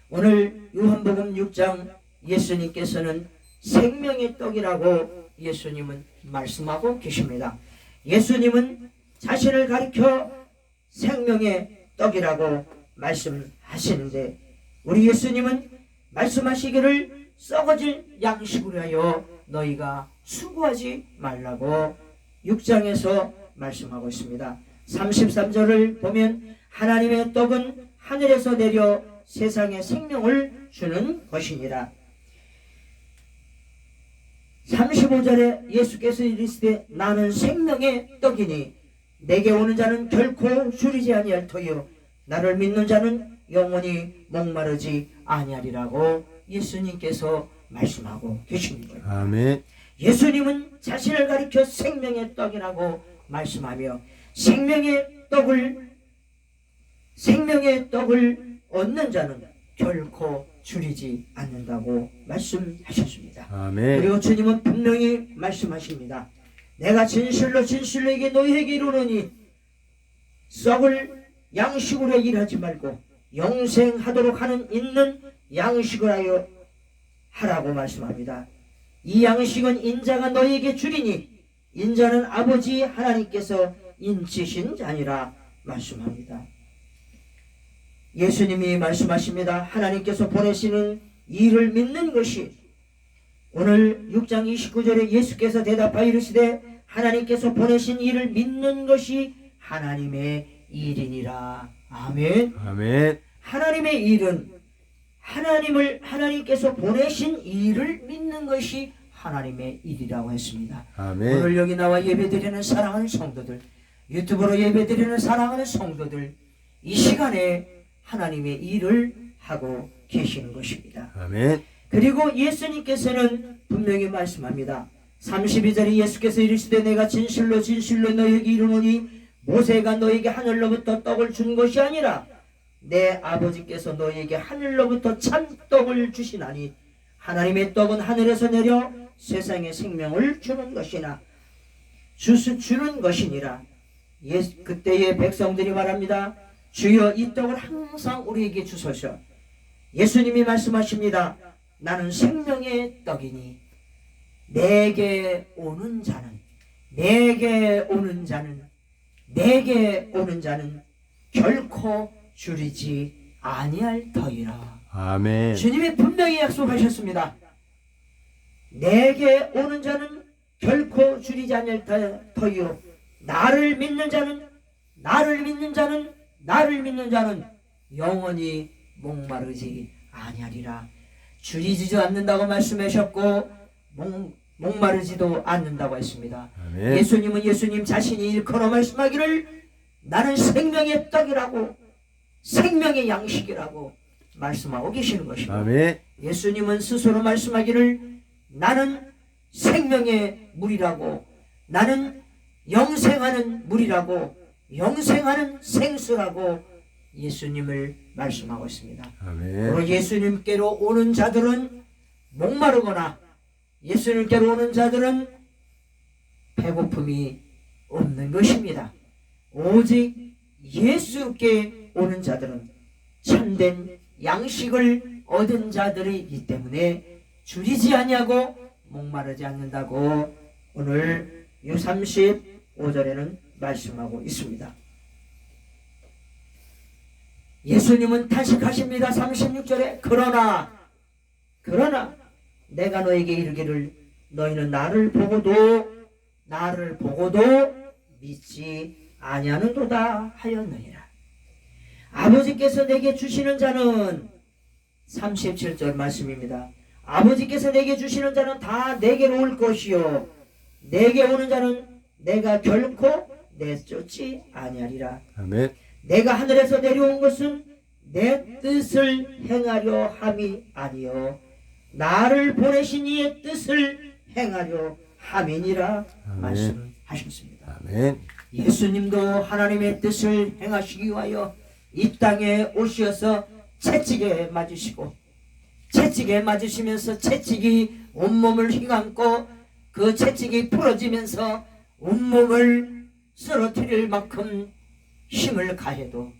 오늘 요한복음 6장 예수님께서는 생명의 떡이라고 예수님은 말씀하고 계십니다. 예수님은 자신을 가리켜 생명의 떡이라고 말씀하시는데 우리 예수님은 말씀하시기를 썩어질 양식으로 하여 너희가 수고하지 말라고 6장에서 말씀하고 있습니다. 33절을 보면 하나님의 떡은 하늘에서 내려 세상에 생명을 주는 것이니라. 35절에 예수께서 이르시되 나는 생명의 떡이니 내게 오는 자는 결코 줄이지 아니할 터이요 나를 믿는 자는 영원히 목마르지 아니하리라고 예수님께서 말씀하고 계시는 거예요. 아멘. 예수님은 자신을 가리켜 생명의 떡이라고 말씀하며 생명의 떡을 얻는 자는 결코 줄이지 않는다고 말씀하셨습니다. 아멘. 그리고 주님은 분명히 말씀하십니다. 내가 진실로 진실로 너희에게 이르노니 썩을 양식으로 일하지 말고 영생하도록 하는 있는 양식을 하라고 말씀합니다. 이 양식은 인자가 너희에게 주리니 인자는 아버지 하나님께서 인치신 자니라 말씀합니다. 예수님이 말씀하십니다. 하나님께서 보내시는 일을 믿는 것이 오늘 6장 29절에 예수께서 대답하여 이르시되 하나님께서 보내신 일을 믿는 것이 하나님의 일이니라. 아멘. 아멘. 하나님의 일은 하나님께서 보내신 일을 믿는 것이 하나님의 일이라고 했습니다. 아멘. 오늘 여기 나와 예배드리는 사랑하는 성도들, 유튜브로 예배드리는 사랑하는 성도들, 이 시간에 하나님의 일을 하고 계시는 것입니다. 아멘. 그리고 예수님께서는 분명히 말씀합니다. 32절에 예수께서 이르시되 내가 진실로 진실로 너희에게 이르노니 모세가 너희에게 하늘로부터 떡을 준 것이 아니라 내 아버지께서 너희에게 하늘로부터 참떡을 주시나니 하나님의 떡은 하늘에서 내려 세상에 생명을 주는 것이니라. 그때의 백성들이 말합니다. 주여 이 떡을 항상 우리에게 주소서. 예수님이 말씀하십니다. 나는 생명의 떡이니 내게 오는 자는 결코 줄이지 아니할 터이라. 아멘. 주님이 분명히 약속하셨습니다. 내게 오는 자는 결코 줄이지 아니할 터이요 나를 믿는 자는 영원히 목마르지 아니하리라. 줄이지도 않는다고 말씀하셨고 목마르지도 않는다고 했습니다. 아멘. 예수님은 예수님 자신이 일컬어 말씀하기를 나는 생명의 떡이라고 생명의 양식이라고 말씀하고 계시는 것입니다. 아멘. 예수님은 스스로 말씀하기를 나는 생명의 물이라고 나는 영생하는 물이라고 영생하는 생수라고 예수님을 말씀하고 있습니다. 아멘. 그리고 예수님께로 오는 자들은 목마르거나 예수님께로 오는 자들은 배고픔이 없는 것입니다. 오직 예수께 오는 자들은 참된 양식을 얻은 자들이기 때문에 줄이지 아니하고 목마르지 않는다고 오늘 35절에는 말씀하고 있습니다. 예수님은 탄식하십니다. 36절에 그러나 내가 너에게 이르기를 너희는 나를 보고도 믿지 아니하는도다 하였느니라. 아버지께서 내게 주시는 자는 37절 말씀입니다. 아버지께서 내게 주시는 자는 다 내게로 올 것이요 내게 오는 자는 내가 결코 내쫓지 아니하리라. 아멘. 내가 하늘에서 내려온 것은 내 뜻을 행하려 함이 아니요 나를 보내신 이의 뜻을 행하려 함이니라 아멘. 말씀하셨습니다. 아멘. 예수님도 하나님의 뜻을 행하시기 위하여 이 땅에 오셔서 채찍에 맞으시고 채찍에 맞으시면서 채찍이 온몸을 휘감고 그 채찍이 부러지면서 온몸을 쓰러뜨릴 만큼 힘을 가해도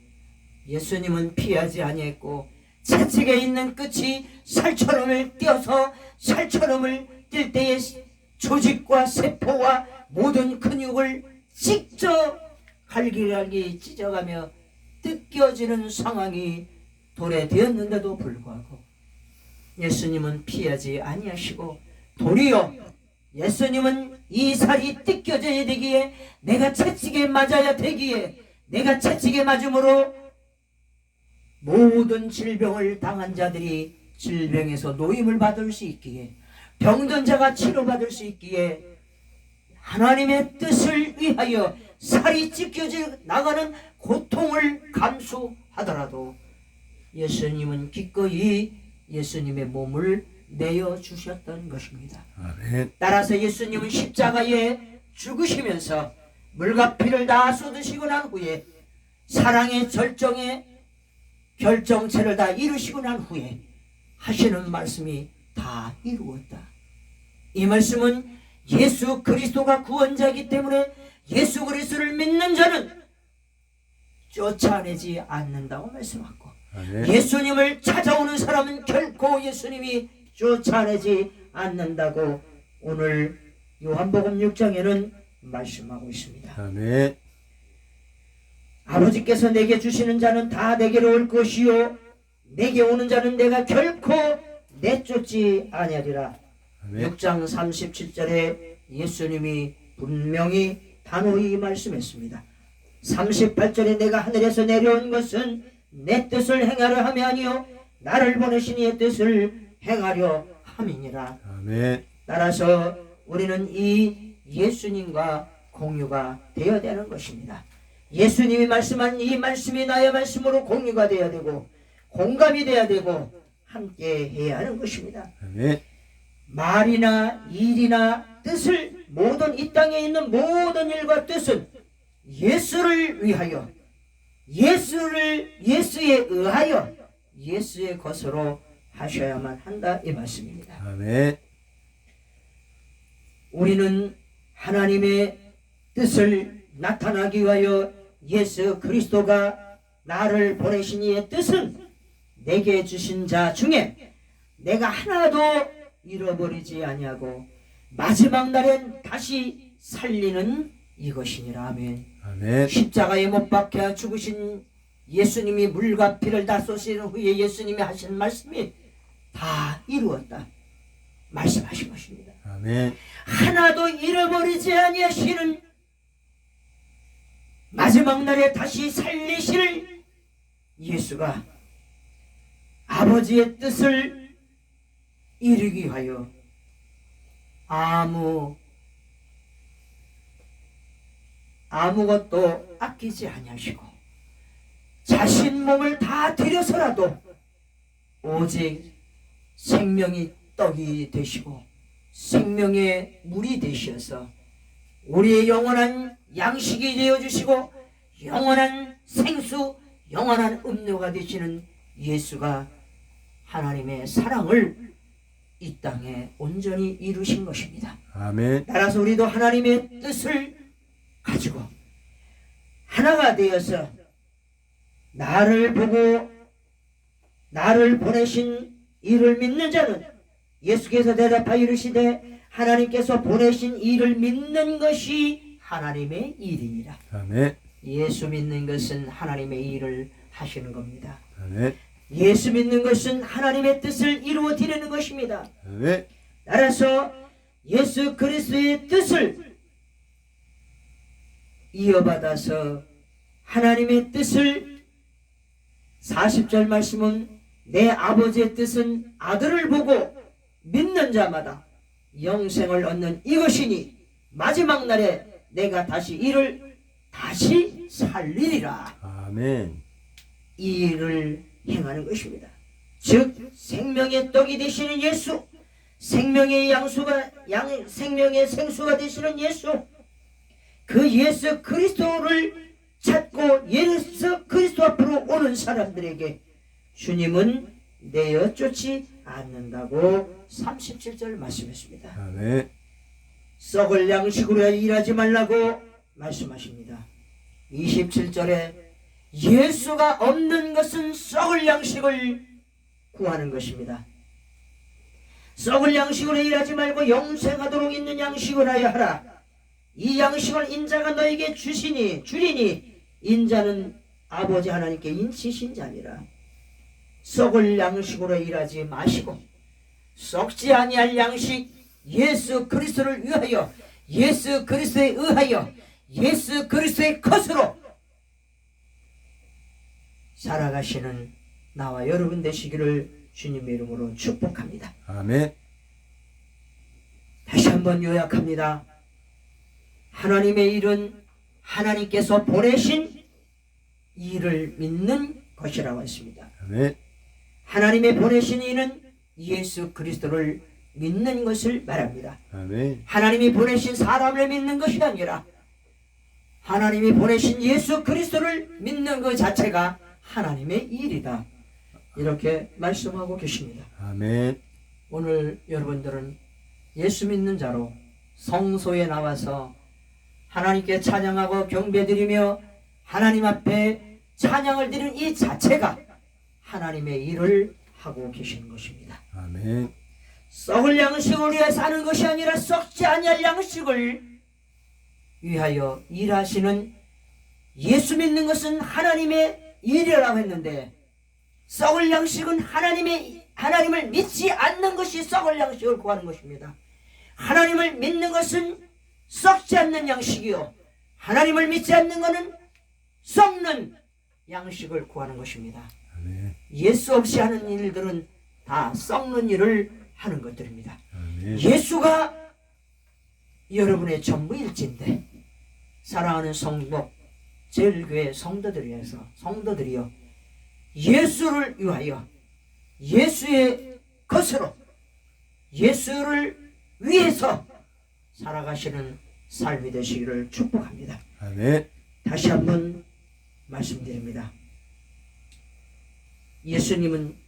예수님은 피하지 아니했고 채찍에 있는 끝이 살처럼을 띄어서 살처럼을 뛸 때에 조직과 세포와 모든 근육을 직접 갈기갈기 찢어가며 뜯겨지는 상황이 도래되었는데도 불구하고 예수님은 피하지 아니하시고 도리어 예수님은 이 살이 뜯겨져야 되기에 내가 채찍에 맞아야 되기에 내가 채찍에 맞음으로 모든 질병을 당한 자들이 질병에서 노임을 받을 수 있기에 병든 자가 치료받을 수 있기에 하나님의 뜻을 위하여 살이 찢겨져 나가는 고통을 감수하더라도 예수님은 기꺼이 예수님의 몸을 내어주셨던 것입니다. 아멘. 따라서 예수님은 십자가에 죽으시면서 물과 피를 다 쏟으시고 난 후에 사랑의 절정에 결정체를 다 이루시고 난 후에 하시는 말씀이 다 이루었다. 이 말씀은 예수 그리스도가 구원자이기 때문에 예수 그리스도를 믿는 자는 쫓아내지 않는다고 말씀하고 아멘. 예수님을 찾아오는 사람은 결코 예수님이 쫓아내지 않는다고 오늘 요한복음 6장에는 말씀하고 있습니다. 아멘. 아버지께서 내게 주시는 자는 다 내게로 올 것이요 내게 오는 자는 내가 결코 내쫓지 아니하리라. 아멘. 6장 37절에 예수님이 분명히 단호히 말씀했습니다. 38절에 내가 하늘에서 내려온 것은 내 뜻을 행하려 함이 아니요 나를 보내신 이의 뜻을 행하려 함이니라. 아멘. 따라서 우리는 이 예수님과 공유가 되어야 되는 것입니다. 예수님이 말씀한 이 말씀이 나의 말씀으로 공유가 되어야 되고 공감이 되어야 되고 함께 해야 하는 것입니다. 아멘. 말이나 일이나 뜻을 모든 이 땅에 있는 모든 일과 뜻은 예수를 위하여 예수에 의하여 예수의 것으로 하셔야만 한다 이 말씀입니다. 아멘. 우리는 하나님의 뜻을 나타나기 위하여 예수 그리스도가 나를 보내신 이의 뜻은 내게 주신 자 중에 내가 하나도 잃어버리지 아니하고 마지막 날엔 다시 살리는 이것이니라. 아멘. 아멘. 십자가에 못 박혀 죽으신 예수님이 물과 피를 다 쏟으신 후에 예수님이 하신 말씀이 다 이루었다 말씀하신 것입니다. 아멘. 하나도 잃어버리지 아니하시는 마지막 날에 다시 살리실 예수가 아버지의 뜻을 이루기 위하여 아무것도 아끼지 아니하시고 자신 몸을 다 들여서라도 오직 생명이 떡이 되시고 생명의 물이 되셔서 우리의 영원한 양식이 되어주시고 영원한 생수 영원한 음료가 되시는 예수가 하나님의 사랑을 이 땅에 온전히 이루신 것입니다. 아멘. 따라서 우리도 하나님의 뜻을 가지고 하나가 되어서 나를 보고 나를 보내신 이를 믿는 자는 예수께서 대답하여 이르시되 하나님께서 보내신 이를 믿는 것이 하나님의 일이니라. 아멘. 예수 믿는 것은 하나님의 일을 하시는 겁니다. 아멘. 예수 믿는 것은 하나님의 뜻을 이루어 드리는 것입니다. 아멘. 따라서 예수 그리스도의 뜻을 이어받아서 하나님의 뜻을 40절 말씀은 내 아버지의 뜻은 아들을 보고 믿는 자마다 영생을 얻는 이것이니 마지막 날에 내가 다시 이를 다시 살리리라. 아멘. 이 일을 행하는 것입니다. 즉 생명의 떡이 되시는 예수, 생명의 생명의 생수가 되시는 예수, 그 예수 그리스도를 찾고 예수 그리스도 앞으로 오는 사람들에게 주님은 내어 쫓지 않는다고 37절 말씀했습니다. 아멘. 썩을 양식으로 일하지 말라고 말씀하십니다. 27절에 예수가 없는 것은 썩을 양식을 구하는 것입니다. 썩을 양식으로 일하지 말고 영생하도록 있는 양식을 하여 하라. 이 양식을 인자가 너에게 주리니 인자는 아버지 하나님께 인치신 자니라. 썩을 양식으로 일하지 마시고 썩지 아니할 양식 예수 그리스도를 위하여 예수 그리스도에 의하여 예수 그리스도의 것으로 살아가시는 나와 여러분 되시기를 주님의 이름으로 축복합니다. 아멘. 다시 한번 요약합니다. 하나님의 일은 하나님께서 보내신 일을 믿는 것이라고 했습니다. 아멘. 하나님의 보내신 일은 예수 그리스도를 믿는 것을 말합니다. 아멘. 하나님이 보내신 사람을 믿는 것이 아니라 하나님이 보내신 예수 그리스도를 믿는 것 자체가 하나님의 일이다. 이렇게 말씀하고 계십니다. 아멘. 오늘 여러분들은 예수 믿는 자로 성소에 나와서 하나님께 찬양하고 경배드리며 하나님 앞에 찬양을 드리는 이 자체가 하나님의 일을 하고 계시는 것입니다. 아멘. 썩을 양식을 위해 사는 것이 아니라 썩지 아니할 양식을 위하여 일하시는 예수 믿는 것은 하나님의 일이라고 했는데 썩을 양식은 하나님을 믿지 않는 것이 썩을 양식을 구하는 것입니다. 하나님을 믿는 것은 썩지 않는 양식이요 하나님을 믿지 않는 것은 썩는 양식을 구하는 것입니다. 아멘. 예수 없이 하는 일들은 다 썩는 일을 하는 것들입니다. 아멘. 예수가 여러분의 전부일진데 사랑하는 성도 제일교회 성도들이여 예수를 위하여 예수의 것으로 예수를 위해서 살아가시는 삶이 되시기를 축복합니다. 아멘. 다시 한번 말씀드립니다. 예수님은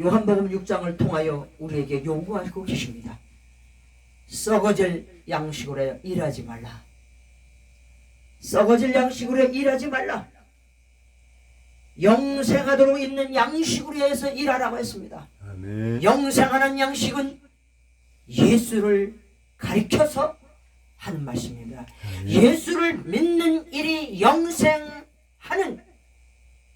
요한복음 6장을 통하여 우리에게 요구하고 계십니다. 썩어질 양식으로 일하지 말라. 썩어질 양식으로 일하지 말라. 영생하도록 있는 양식으로 해서 일하라고 했습니다. 아멘. 영생하는 양식은 예수를 가리켜서 하는 말씀입니다. 예수를 믿는 일이 영생하는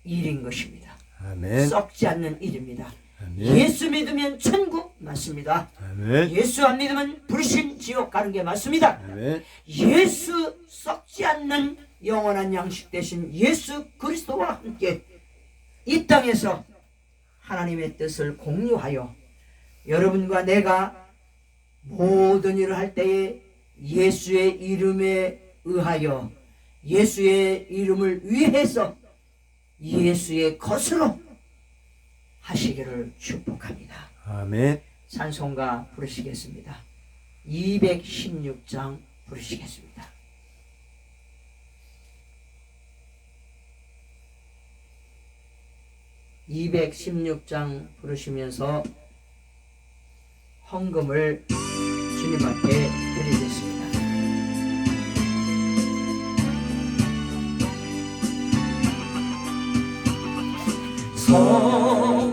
일인 것입니다. 아멘. 썩지 않는 일입니다. 아멘. 예수 믿으면 천국 맞습니다. 아멘. 예수 안 믿으면 불신 지옥 가는 게 맞습니다. 아멘. 예수 썩지 않는 영원한 양식 대신 예수 그리스도와 함께 이 땅에서 하나님의 뜻을 공유하여 여러분과 내가 모든 일을 할 때에 예수의 이름에 의하여 예수의 이름을 위해서 예수의 것으로 하시기를 축복합니다. 아멘. 찬송가 부르시겠습니다. 216장 부르시겠습니다. (216장) 부르시면서 헌금을 주님 앞에 드리겠습니다.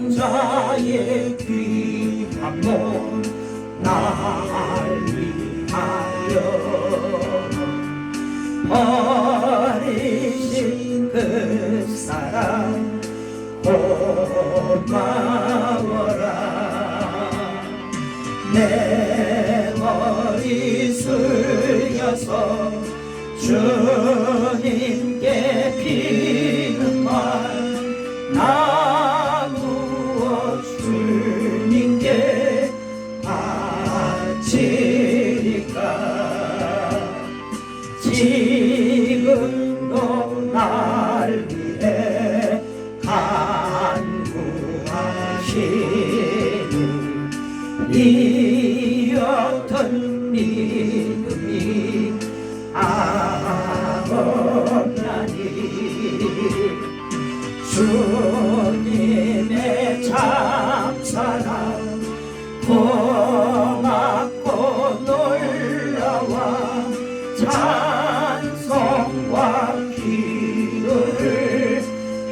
성자의 귀한 몸 날 위하여 버리신 그 사랑 고마워라. 내 머리 숙여서 주님께 비는 말 나 무엇 주님께 바치리까. 지금도 날 위해 간구 하옵나니 주님의 참사랑 고맙고 놀라와 찬송과 기도를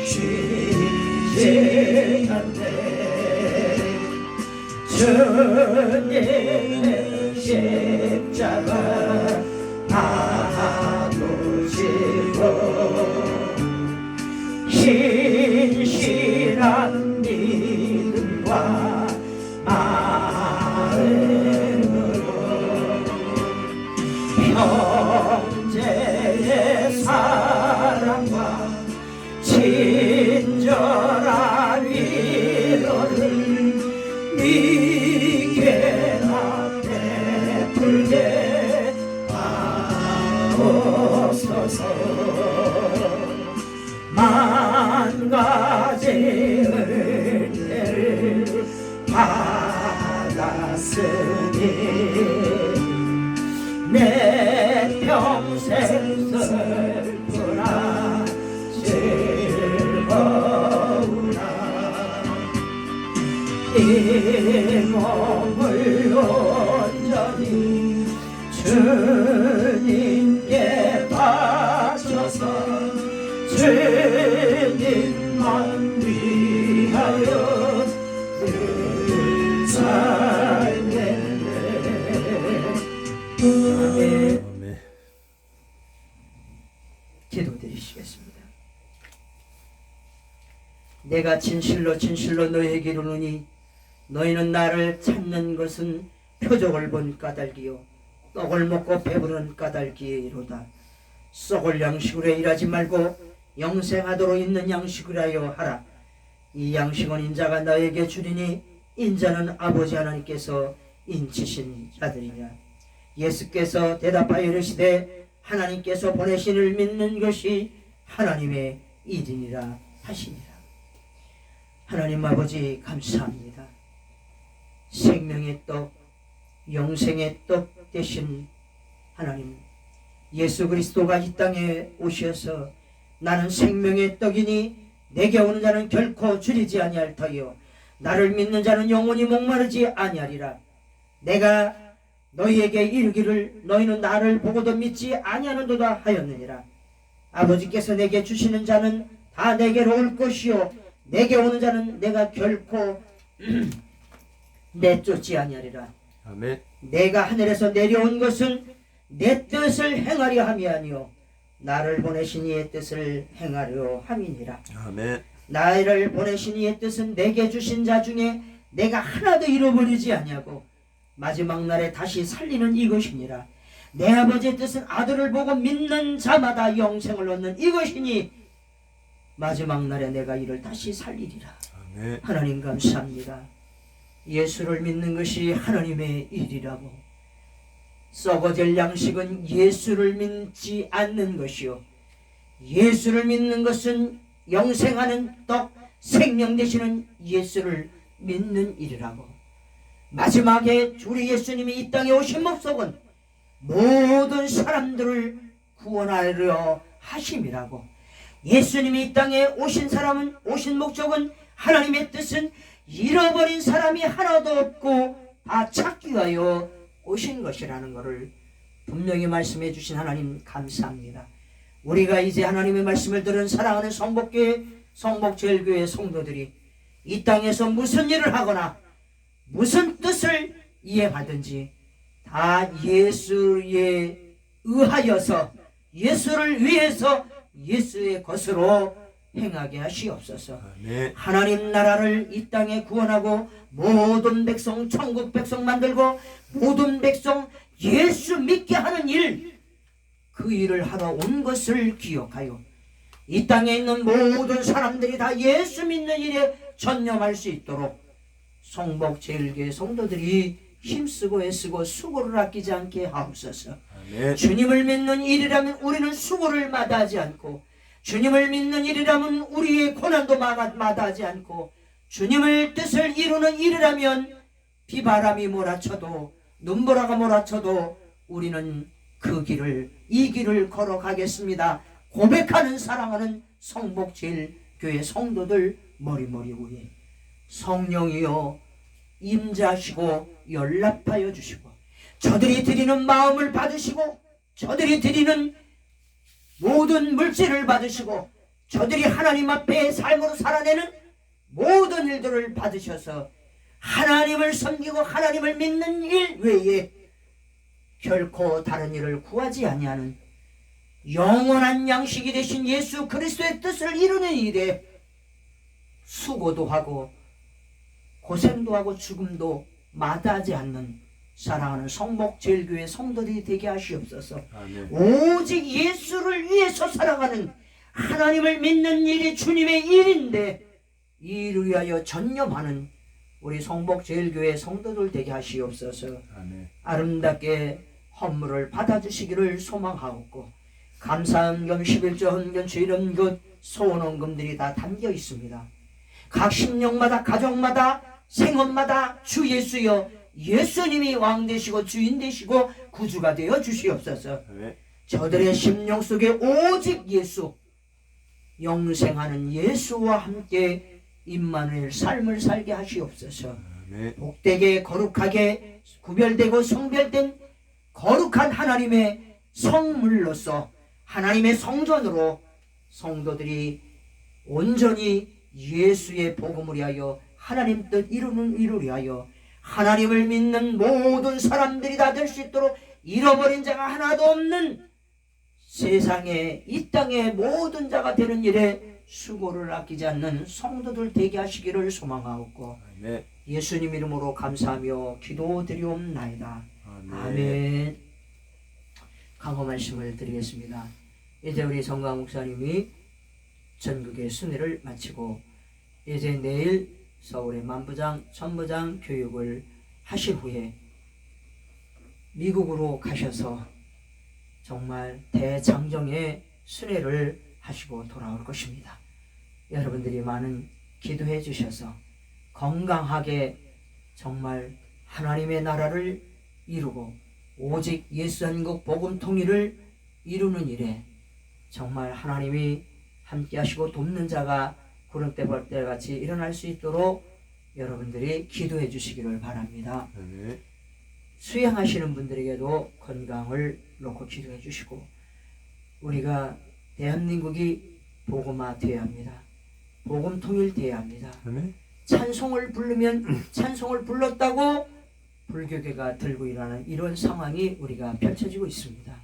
시제한대 주님의 십자가 아버지고 신실한 믿음과 마음으로 형제의 사랑과 친절한 위로를 니게나 베풀게 하옵소서. 만 가지 은혜를 받았으니 내 평생 슬프나 즐거우나 이 몸을 온전히 주님께 바쳐서 주님만 위하여 살겠네. 아멘. 기도드리시겠습니다. 내가 진실로 진실로 너희에게 이르노니 너희는 나를 찾는 것은 표적을 본 까닭이요 떡을 먹고 배부른 까닭이로다. 썩을 양식으로 일하지 말고 영생하도록 있는 양식으로 하여 하라. 이 양식은 인자가 너에게 주리니 인자는 아버지 하나님께서 인치신 자들이냐. 예수께서 대답하여 이르시되 하나님께서 보내신 이를 믿는 것이 하나님의 일이니라 하시니라. 하나님 아버지 감사합니다. 생명의 떡, 영생의 떡 되신 하나님, 예수 그리스도가 이 땅에 오셔서 나는 생명의 떡이니 내게 오는 자는 결코 줄이지 아니할 터이요 나를 믿는 자는 영원히 목마르지 아니하리라. 내가 너희에게 이르기를 너희는 나를 보고도 믿지 아니하는도다 하였느니라. 아버지께서 내게 주시는 자는 다 내게로 올 것이요 내게 오는 자는 내가 결코 내쫓지 아니하리라. 아멘. 내가 하늘에서 내려온 것은 내 뜻을 행하려 함이 아니요 나를 보내신 이의 뜻을 행하려 함이니라. 아멘. 나를 보내신 이의 뜻은 내게 주신 자 중에 내가 하나도 잃어버리지 아니하고 마지막 날에 다시 살리는 이것이니라. 내 아버지의 뜻은 아들을 보고 믿는 자마다 영생을 얻는 이것이니 마지막 날에 내가 이를 다시 살리리라. 아멘. 하나님 감사합니다. 예수를 믿는 것이 하나님의 일이라고. 썩어질 양식은 예수를 믿지 않는 것이요 예수를 믿는 것은 영생하는 떡, 생명 되시는 예수를 믿는 일이라고. 마지막에 우리 예수님이 이 땅에 오신 목적은 모든 사람들을 구원하려 하심이라고. 예수님이 이 땅에 오신 목적은 하나님의 뜻은 잃어버린 사람이 하나도 없고 다 찾기 위하여 오신 것이라는 것을 분명히 말씀해 주신 하나님 감사합니다. 우리가 이제 하나님의 말씀을 들은 사랑하는 성복교회, 성복제일교회 성도들이 이 땅에서 무슨 일을 하거나 무슨 뜻을 이행하든지 다 예수에 의하여서 예수를 위해서 예수의 것으로 행하게 하시옵소서. 아멘. 하나님 나라를 이 땅에 구원하고 모든 백성 천국 백성 만들고 모든 백성 예수 믿게 하는 일, 그 일을 하러 온 것을 기억하여 이 땅에 있는 모든 사람들이 다 예수 믿는 일에 전념할 수 있도록 성복제일교회 성도들이 힘쓰고 애쓰고 수고를 아끼지 않게 하옵소서. 아멘. 주님을 믿는 일이라면 우리는 수고를 마다하지 않고, 주님을 믿는 일이라면 우리의 고난도 마다하지 않고, 주님을 뜻을 이루는 일이라면 비바람이 몰아쳐도 눈보라가 몰아쳐도 우리는 이 길을 걸어가겠습니다. 고백하는 사랑하는 성복제일교회 성도들 머리머리 위에 성령이여 임재하시고 연락하여 주시고, 저들이 드리는 마음을 받으시고, 저들이 드리는 모든 물질을 받으시고, 저들이 하나님 앞에 삶으로 살아내는 모든 일들을 받으셔서 하나님을 섬기고 하나님을 믿는 일 외에 결코 다른 일을 구하지 아니하는 영원한 양식이 되신 예수 그리스도의 뜻을 이루는 일에 수고도 하고 고생도 하고 죽음도 마다하지 않는 사랑하는 성목제일교회 성도들이 되게 하시옵소서. 아멘. 오직 예수를 위해서 살아가는, 하나님을 믿는 일이 주님의 일인데 이를 위하여 전념하는 우리 성복제일교회 성도들 되게 하시옵소서. 아멘. 아름답게 헌물을 받아주시기를 소망하옵고, 감사헌금, 11조 헌금, 주일헌금, 소원헌금들이 다 담겨 있습니다. 각 심령마다, 가정마다, 생업마다 주 예수여, 예수님이 왕 되시고 주인 되시고 구주가 되어 주시옵소서. 아멘. 저들의 심령 속에 오직 예수, 영생하는 예수와 함께 임마누엘 삶을 살게 하시옵소서. 아멘. 복되게 거룩하게 구별되고 성별된 거룩한 하나님의 성물로서, 하나님의 성전으로 성도들이 온전히 예수의 복음을 위하여 하나님 뜻 이루는 일을 위하여 하나님을 믿는 모든 사람들이 다 될 수 있도록 잃어버린 자가 하나도 없는 세상에, 이 땅의 모든 자가 되는 일에 수고를 아끼지 않는 성도들 되게 하시기를 소망하옵고, 아멘. 예수님 이름으로 감사하며 기도드리옵나이다. 아멘. 아멘. 강호 말씀을 드리겠습니다. 이제 우리 정강 목사님이 전국의 순회를 마치고 이제 내일 서울의 만부장, 천부장 교육을 하신 후에 미국으로 가셔서 정말 대장정의 순회를 하시고 돌아올 것입니다. 여러분들이 많은 기도해 주셔서 건강하게 정말 하나님의 나라를 이루고 오직 예수 한국 복음 통일을 이루는 일에 정말 하나님이 함께 하시고 돕는 자가 구름대 벌대 같이 일어날 수 있도록 여러분들이 기도해 주시기를 바랍니다. 아멘. 수행하시는 분들에게도 건강을 놓고 기도해 주시고, 우리가 대한민국이 복음화 되어야 합니다. 복음 통일되어야 합니다. 아멘. 찬송을 부르면 찬송을 불렀다고 불교계가 들고 일어나는 이런 상황이 우리가 펼쳐지고 있습니다.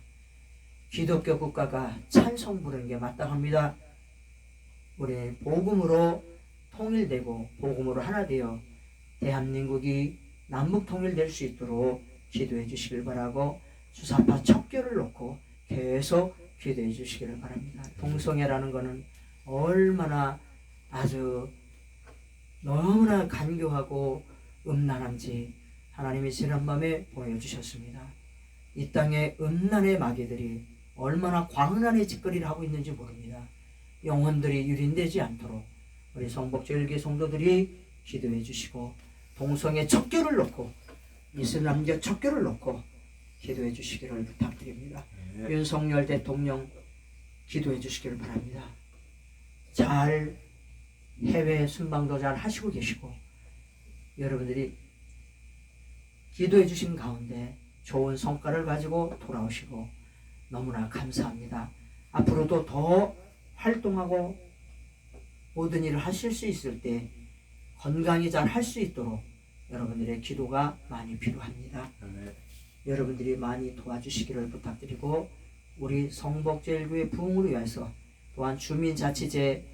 기독교 국가가 찬송 부르는 게 마땅합니다. 우리 복음으로 통일되고 복음으로 하나 되어 대한민국이 남북 통일될 수 있도록 기도해 주시길 바라고, 주사파 척결을 놓고 계속 기도해 주시기를 바랍니다. 동성애라는 것은 얼마나 아주 너무나 간교하고 음란한지 하나님이 지난밤에 보여주셨습니다. 이 땅의 음란의 마귀들이 얼마나 광란의 짓거리를 하고 있는지 모릅니다. 영혼들이 유린되지 않도록 우리 성복제일교회 성도들이 기도해 주시고, 동성애 척결을 놓고 이슬람교 척결을 놓고 기도해 주시기를 부탁드립니다. 네. 윤석열 대통령 기도해 주시기를 바랍니다. 잘 해외 순방도 잘 하시고 계시고, 여러분들이 기도해 주신 가운데 좋은 성과를 가지고 돌아오시고 너무나 감사합니다. 앞으로도 더 활동하고 모든 일을 하실 수 있을 때 건강히 잘 할 수 있도록 여러분들의 기도가 많이 필요합니다. 아멘. 여러분들이 많이 도와주시기를 부탁드리고, 우리 성복제일교회 부흥을 위해서 또한 주민자치제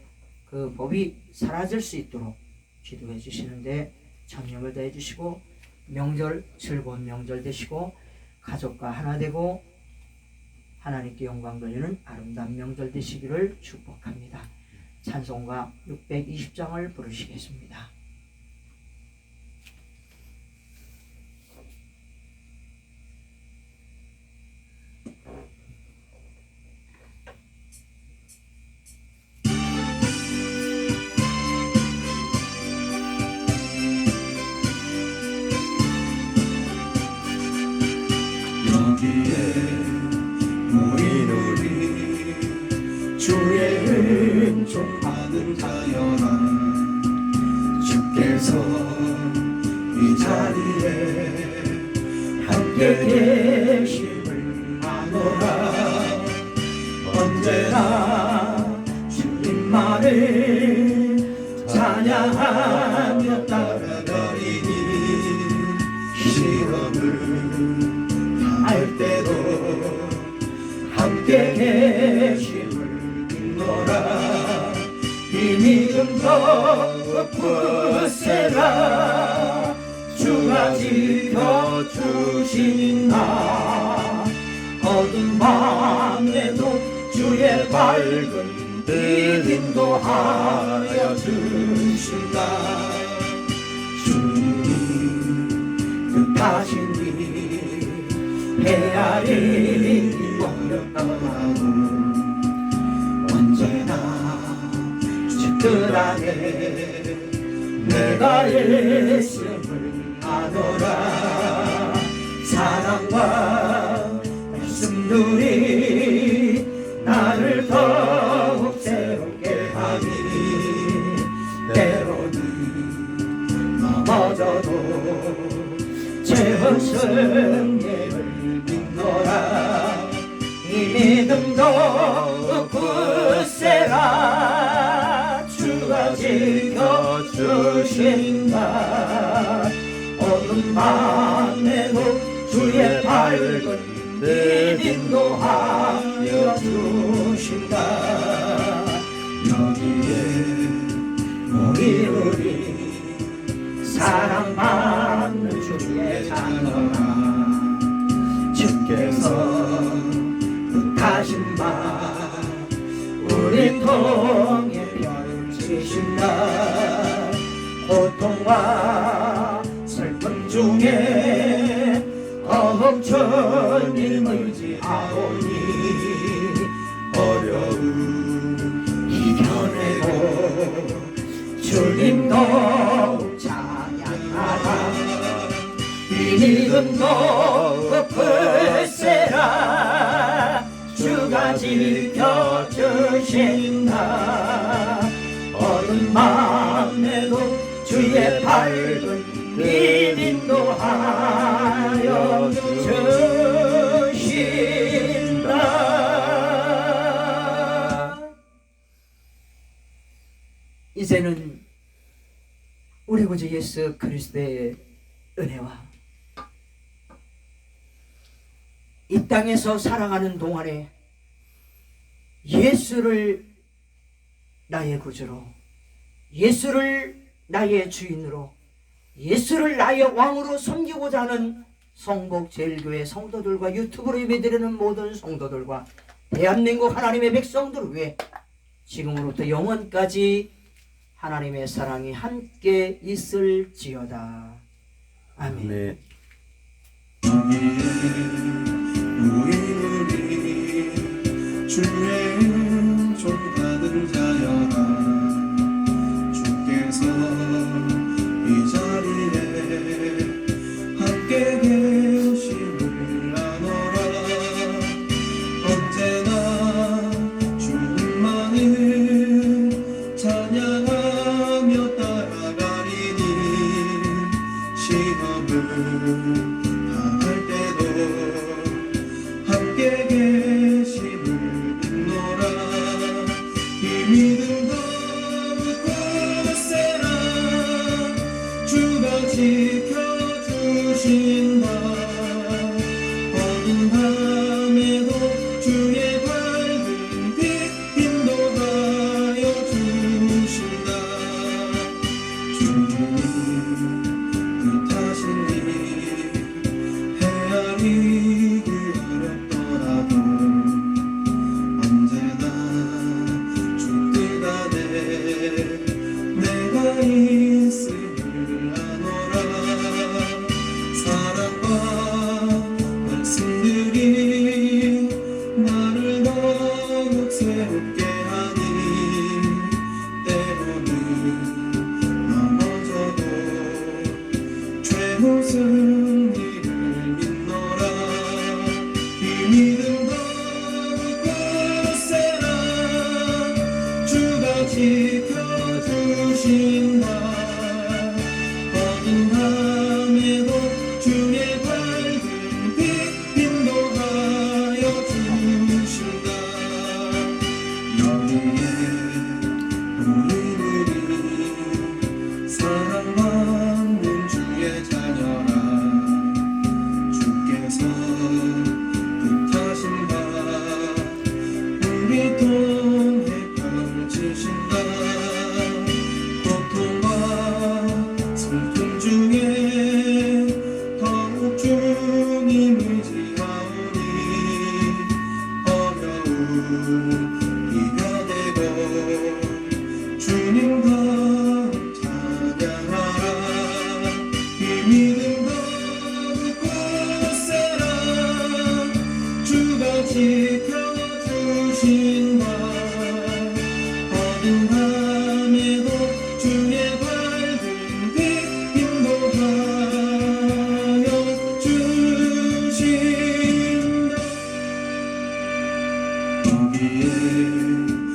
그 법이 사라질 수 있도록 기도해 주시는데 전념을 다해 주시고, 명절 즐거운 명절 되시고 가족과 하나 되고 하나님께 영광 돌리는 아름다운 명절 되시기를 축복합니다. 찬송가 620장을 부르시겠습니다. 여기에 주의 은총 받은 자여라 주께서 이 자리에 함께 계심을 아노라 언제나 주님만을 찬양하며 따라가리니 시험을 당할 때도 함께 계심을 믿노라 이 믿음 더욱 굳세라 주가 지켜주신다 어두운 밤에도 주의 밝은 빛 인도하여 주신다 주님이 뜻하신 일 헤아리기 어렵더라도 언제나 주 뜻 안에 내가 예수를 아노라 사랑과 말씀들이 나를 더욱 새롭게 하니 때로는 넘어져도 최후 승리를 믿노라 이 믿음도 굳세라 주가 지켜주신다 어두운 밤에도 주의 밝은 빛 인도하여 주신다 여기에 모인 우리 사랑받는 주의 자녀라 주께서 뜻하신 바 우리 통해 펼치신다 고통과 슬픔 중에 더욱 주님 의지하오니 어려움 이겨내고 주님 더욱 찬양하라 이 믿음도 굳세라 주가 지켜주신다 어두운 밤에도 주의 밝은 빛 인도하여 주신다 이제는 우리 구주 예수 그리스도의 은혜와 이 땅에서 살아가는 동안에 예수를 나의 구주로 예수를 나의 주인으로 예수를 나의 왕으로 섬기고자 하는 성북제일교회 성도들과 유튜브로 예배드리는 모든 성도들과 대한민국 하나님의 백성들 위해 지금으로부터 영원까지 하나님의 사랑이 함께 있을지어다. 아멘. 네. 우리 주의 은총 받은 자여라 주께서 이 자리에 함께 계심을 아노라 언제나 주님만을 찬양하며 따라가리니 시험을 당할 때도 함께 계심을 믿노라 이 믿음도 굳세라 주가 지켜주신다 어두운 밤에도 주의 밝은 빛 인도하여 주신다 주님이 뜻하신 일 헤아리기 어렵더라도 언제나 주 뜻 안에 내가 있음을 아노라 사랑과 말씀들이 나를 더욱 새롭게 하니 때로는 넘어져도 최후 승리를 믿노라 이 믿음도 굳세라 지켜주신다 어둠함에도 주의 밝은 빛 인도하여 주신다 여기에 우리들이 사랑받는 주의 자녀라 주께서 뜻하신 바 우리 통해 펼치신다 고통과 슬픔 중에 더욱 주님 의지하오니 어려움 이겨내고 주님 더 찬양하라 이 믿음 더욱 굳세라 주가 지켜주신다 어딘가